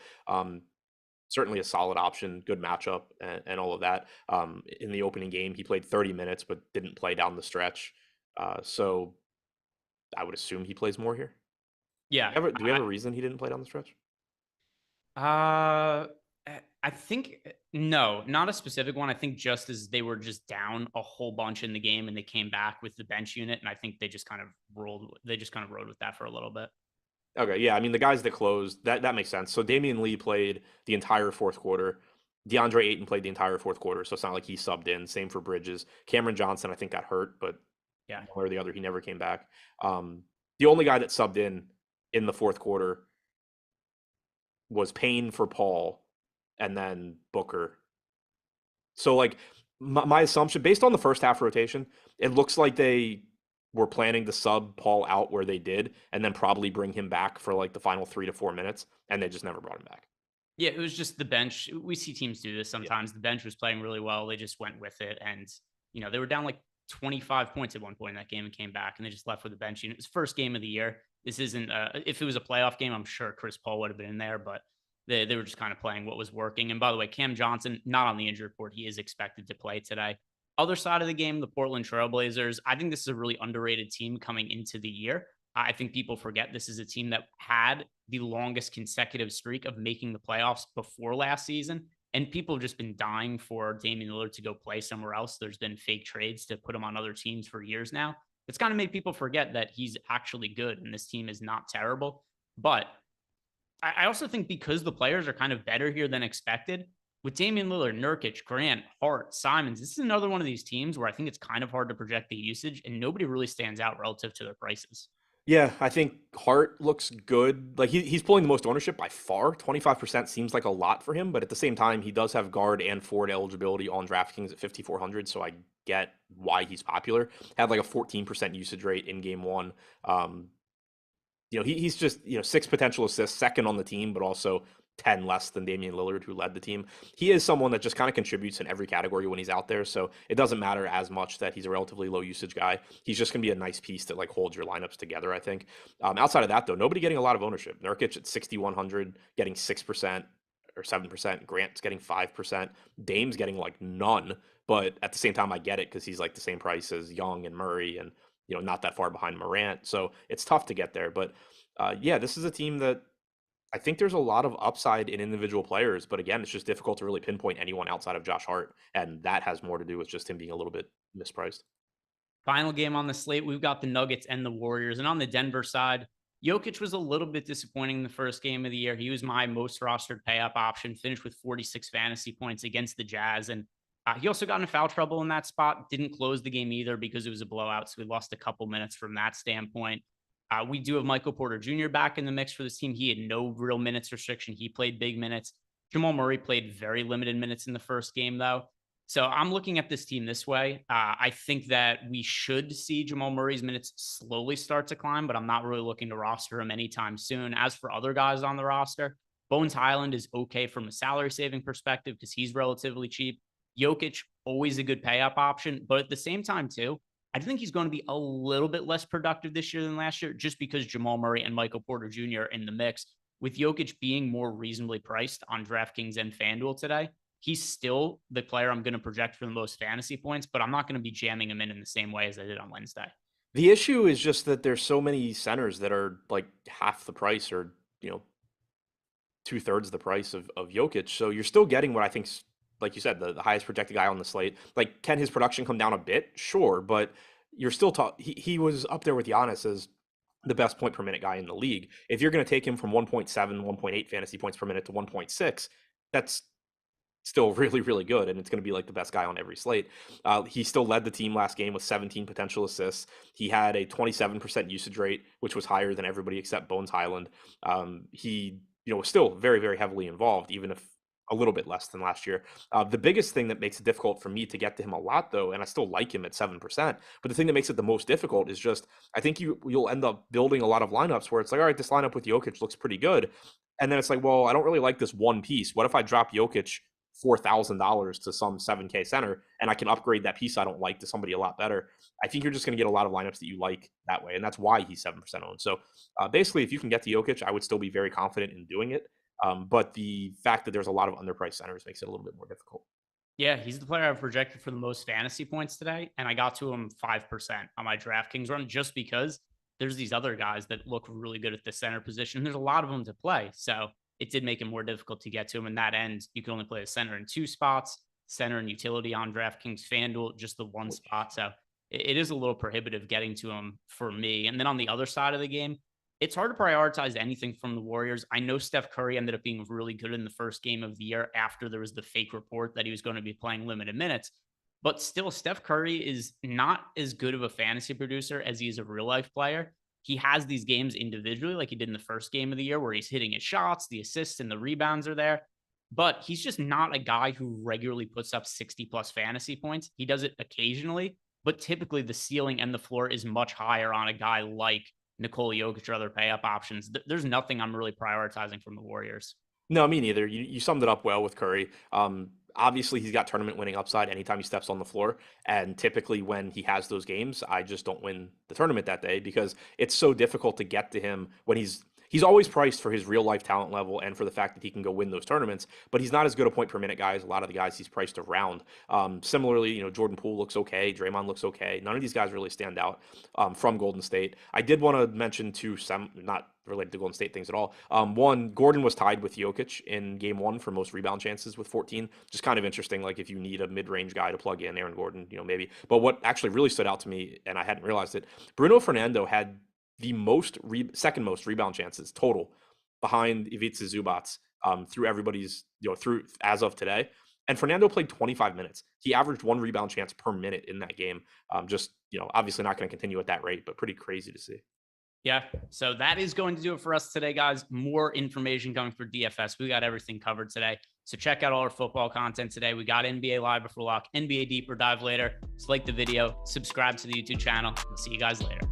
Speaker 3: certainly a solid option, good matchup and all of that. In the opening game, he played 30 minutes, but didn't play down the stretch. So I would assume he plays more here.
Speaker 2: Yeah.
Speaker 3: Do we have a reason he didn't play down the stretch?
Speaker 2: I think no, not a specific one. I think just as they were just down a whole bunch in the game and they came back with the bench unit, and I think they just kind of rode with that for a little bit.
Speaker 3: Okay, yeah. I mean, the guys that closed, that makes sense. So Damian Lee played the entire fourth quarter. DeAndre Ayton played the entire fourth quarter, so it's not like he subbed in. Same for Bridges. Cameron Johnson, I think, got hurt, but
Speaker 2: yeah,
Speaker 3: one or the other, he never came back. The only guy that subbed in the fourth quarter was Payne for Paul and then Booker. So like my assumption based on the first half rotation, it looks like they were planning to sub Paul out where they did and then probably bring him back for like the final 3 to 4 minutes, and they just never brought him back.
Speaker 2: Yeah, it was just the bench. We see teams do this sometimes. Yeah. The bench was playing really well. They just went with it, and they were down like 25 points at one point in that game and came back, and they just left with the bench unit. It was first game of the year. This isn't if it was a playoff game, I'm sure Chris Paul would have been in there, but they were just kind of playing what was working. And by the way, Cam Johnson, not on the injury report. He is expected to play today. Other side of the game, the Portland Trailblazers. I think this is a really underrated team coming into the year. I think people forget this is a team that had the longest consecutive streak of making the playoffs before last season. And people have just been dying for Damian Lillard to go play somewhere else. There's been fake trades to put him on other teams for years now. It's kind of made people forget that he's actually good and this team is not terrible. But I also think because the players are kind of better here than expected, with Damian Lillard, Nurkic, Grant, Hart, Simons, this is another one of these teams where I think it's kind of hard to project the usage and nobody really stands out relative to their prices.
Speaker 3: Yeah, I think Hart looks good. Like he's pulling the most ownership by far. 25% seems like a lot for him, but at the same time, he does have guard and forward eligibility on DraftKings at 5,400. So I get why he's popular. Had like a 14% usage rate in game one. He's just 6 potential assists, second on the team, but also 10 less than Damian Lillard, who led the team. He is someone that just kind of contributes in every category when he's out there. So it doesn't matter as much that he's a relatively low usage guy. He's just going to be a nice piece that like holds your lineups together, I think. Outside of that, though, nobody getting a lot of ownership. Nurkic at 6,100, getting 6% or 7%. Grant's getting 5%. Dame's getting like none. But at the same time, I get it because he's like the same price as Young and Murray and, not that far behind Morant. So it's tough to get there. But yeah, this is a team that I think there's a lot of upside in individual players, but again, it's just difficult to really pinpoint anyone outside of Josh Hart, and that has more to do with just him being a little bit mispriced.
Speaker 2: Final game on the slate, we've got the Nuggets and the Warriors. And on the Denver side, Jokic was a little bit disappointing in the first game of the year. He was my most rostered pay-up option, finished with 46 fantasy points against the Jazz. And he also got into foul trouble in that spot. Didn't close the game either because it was a blowout, so we lost a couple minutes from that standpoint. We do have Michael Porter Jr. back in the mix for this team. He had no real minutes restriction. He played big minutes. Jamal Murray played very limited minutes in the first game, though. So I'm looking at this team this way. I think that we should see Jamal Murray's minutes slowly start to climb, but I'm not really looking to roster him anytime soon. As for other guys on the roster, Bones Highland is okay from a salary saving perspective because he's relatively cheap. Jokic, always a good pay-up option, but at the same time, too, I think he's going to be a little bit less productive this year than last year, just because Jamal Murray and Michael Porter Jr. are in the mix. With Jokic being more reasonably priced on DraftKings and FanDuel today, he's still the player I'm going to project for the most fantasy points, but I'm not going to be jamming him in the same way as I did on Wednesday.
Speaker 3: The issue is just that there's so many centers that are like half the price or, 2/3 the price of Jokic. So you're still getting what I think, like you said, the highest projected guy on the slate. Like, can his production come down a bit? Sure, but you're still he was up there with Giannis as the best point per minute guy in the league. If you're going to take him from 1.7, 1.8 fantasy points per minute to 1.6, that's still really, really good, and it's going to be like the best guy on every slate. He still led the team last game with 17 potential assists. He had a 27% usage rate, which was higher than everybody except Bones Highland. He was still very, very heavily involved, even if a little bit less than last year. The biggest thing that makes it difficult for me to get to him a lot, though, and I still like him at 7%, but the thing that makes it the most difficult is just, I think you'll end up building a lot of lineups where it's like, all right, this lineup with Jokic looks pretty good. And then it's like, well, I don't really like this one piece. What if I drop Jokic $4,000 to some 7K center and I can upgrade that piece I don't like to somebody a lot better? I think you're just going to get a lot of lineups that you like that way. And that's why he's 7% owned. So basically, if you can get to Jokic, I would still be very confident in doing it. But the fact that there's a lot of underpriced centers makes it a little bit more difficult.
Speaker 2: Yeah, he's the player I've projected for the most fantasy points today, and I got to him 5% on my DraftKings run just because there's these other guys that look really good at the center position. There's a lot of them to play, so it did make it more difficult to get to him. In that end, you can only play a center in 2 spots, center and utility on DraftKings FanDuel, just the 1 spot. So it is a little prohibitive getting to him for me. And then on the other side of the game, it's hard to prioritize anything from the Warriors. I know Steph Curry ended up being really good in the first game of the year after there was the fake report that he was going to be playing limited minutes. But still, Steph Curry is not as good of a fantasy producer as he is a real life player. He has these games individually, like he did in the first game of the year, where he's hitting his shots, the assists and the rebounds are there. But he's just not a guy who regularly puts up 60 plus fantasy points. He does it occasionally, but typically the ceiling and the floor is much higher on a guy like Nikola Jokic or other pay-up options. There's nothing I'm really prioritizing from the Warriors.
Speaker 3: No, me neither. You summed it up well with Curry. Obviously, he's got tournament winning upside anytime he steps on the floor. And typically when he has those games, I just don't win the tournament that day because it's so difficult to get to him when he's always priced for his real life talent level and for the fact that he can go win those tournaments, but he's not as good a point per minute guy as a lot of the guys he's priced around. Similarly, Jordan Poole looks okay. Draymond looks okay. None of these guys really stand out from Golden State. I did want to mention not related to Golden State things at all. One, Gordon was tied with Jokic in game 1 for most rebound chances with 14. Just kind of interesting. Like if you need a mid-range guy to plug in, Aaron Gordon, maybe. But what actually really stood out to me, and I hadn't realized it, Bruno Fernando had the second most rebound chances total behind Ivica Zubac through everybody's, through as of today. And Fernando played 25 minutes. He averaged 1 rebound chance per minute in that game. Obviously not going to continue at that rate, but pretty crazy to see.
Speaker 2: Yeah. So that is going to do it for us today, guys. More information coming for DFS. We got everything covered today. So check out all our football content today. We got NBA Live before lock, NBA Deeper Dive later. Just like the video, subscribe to the YouTube channel, and see you guys later.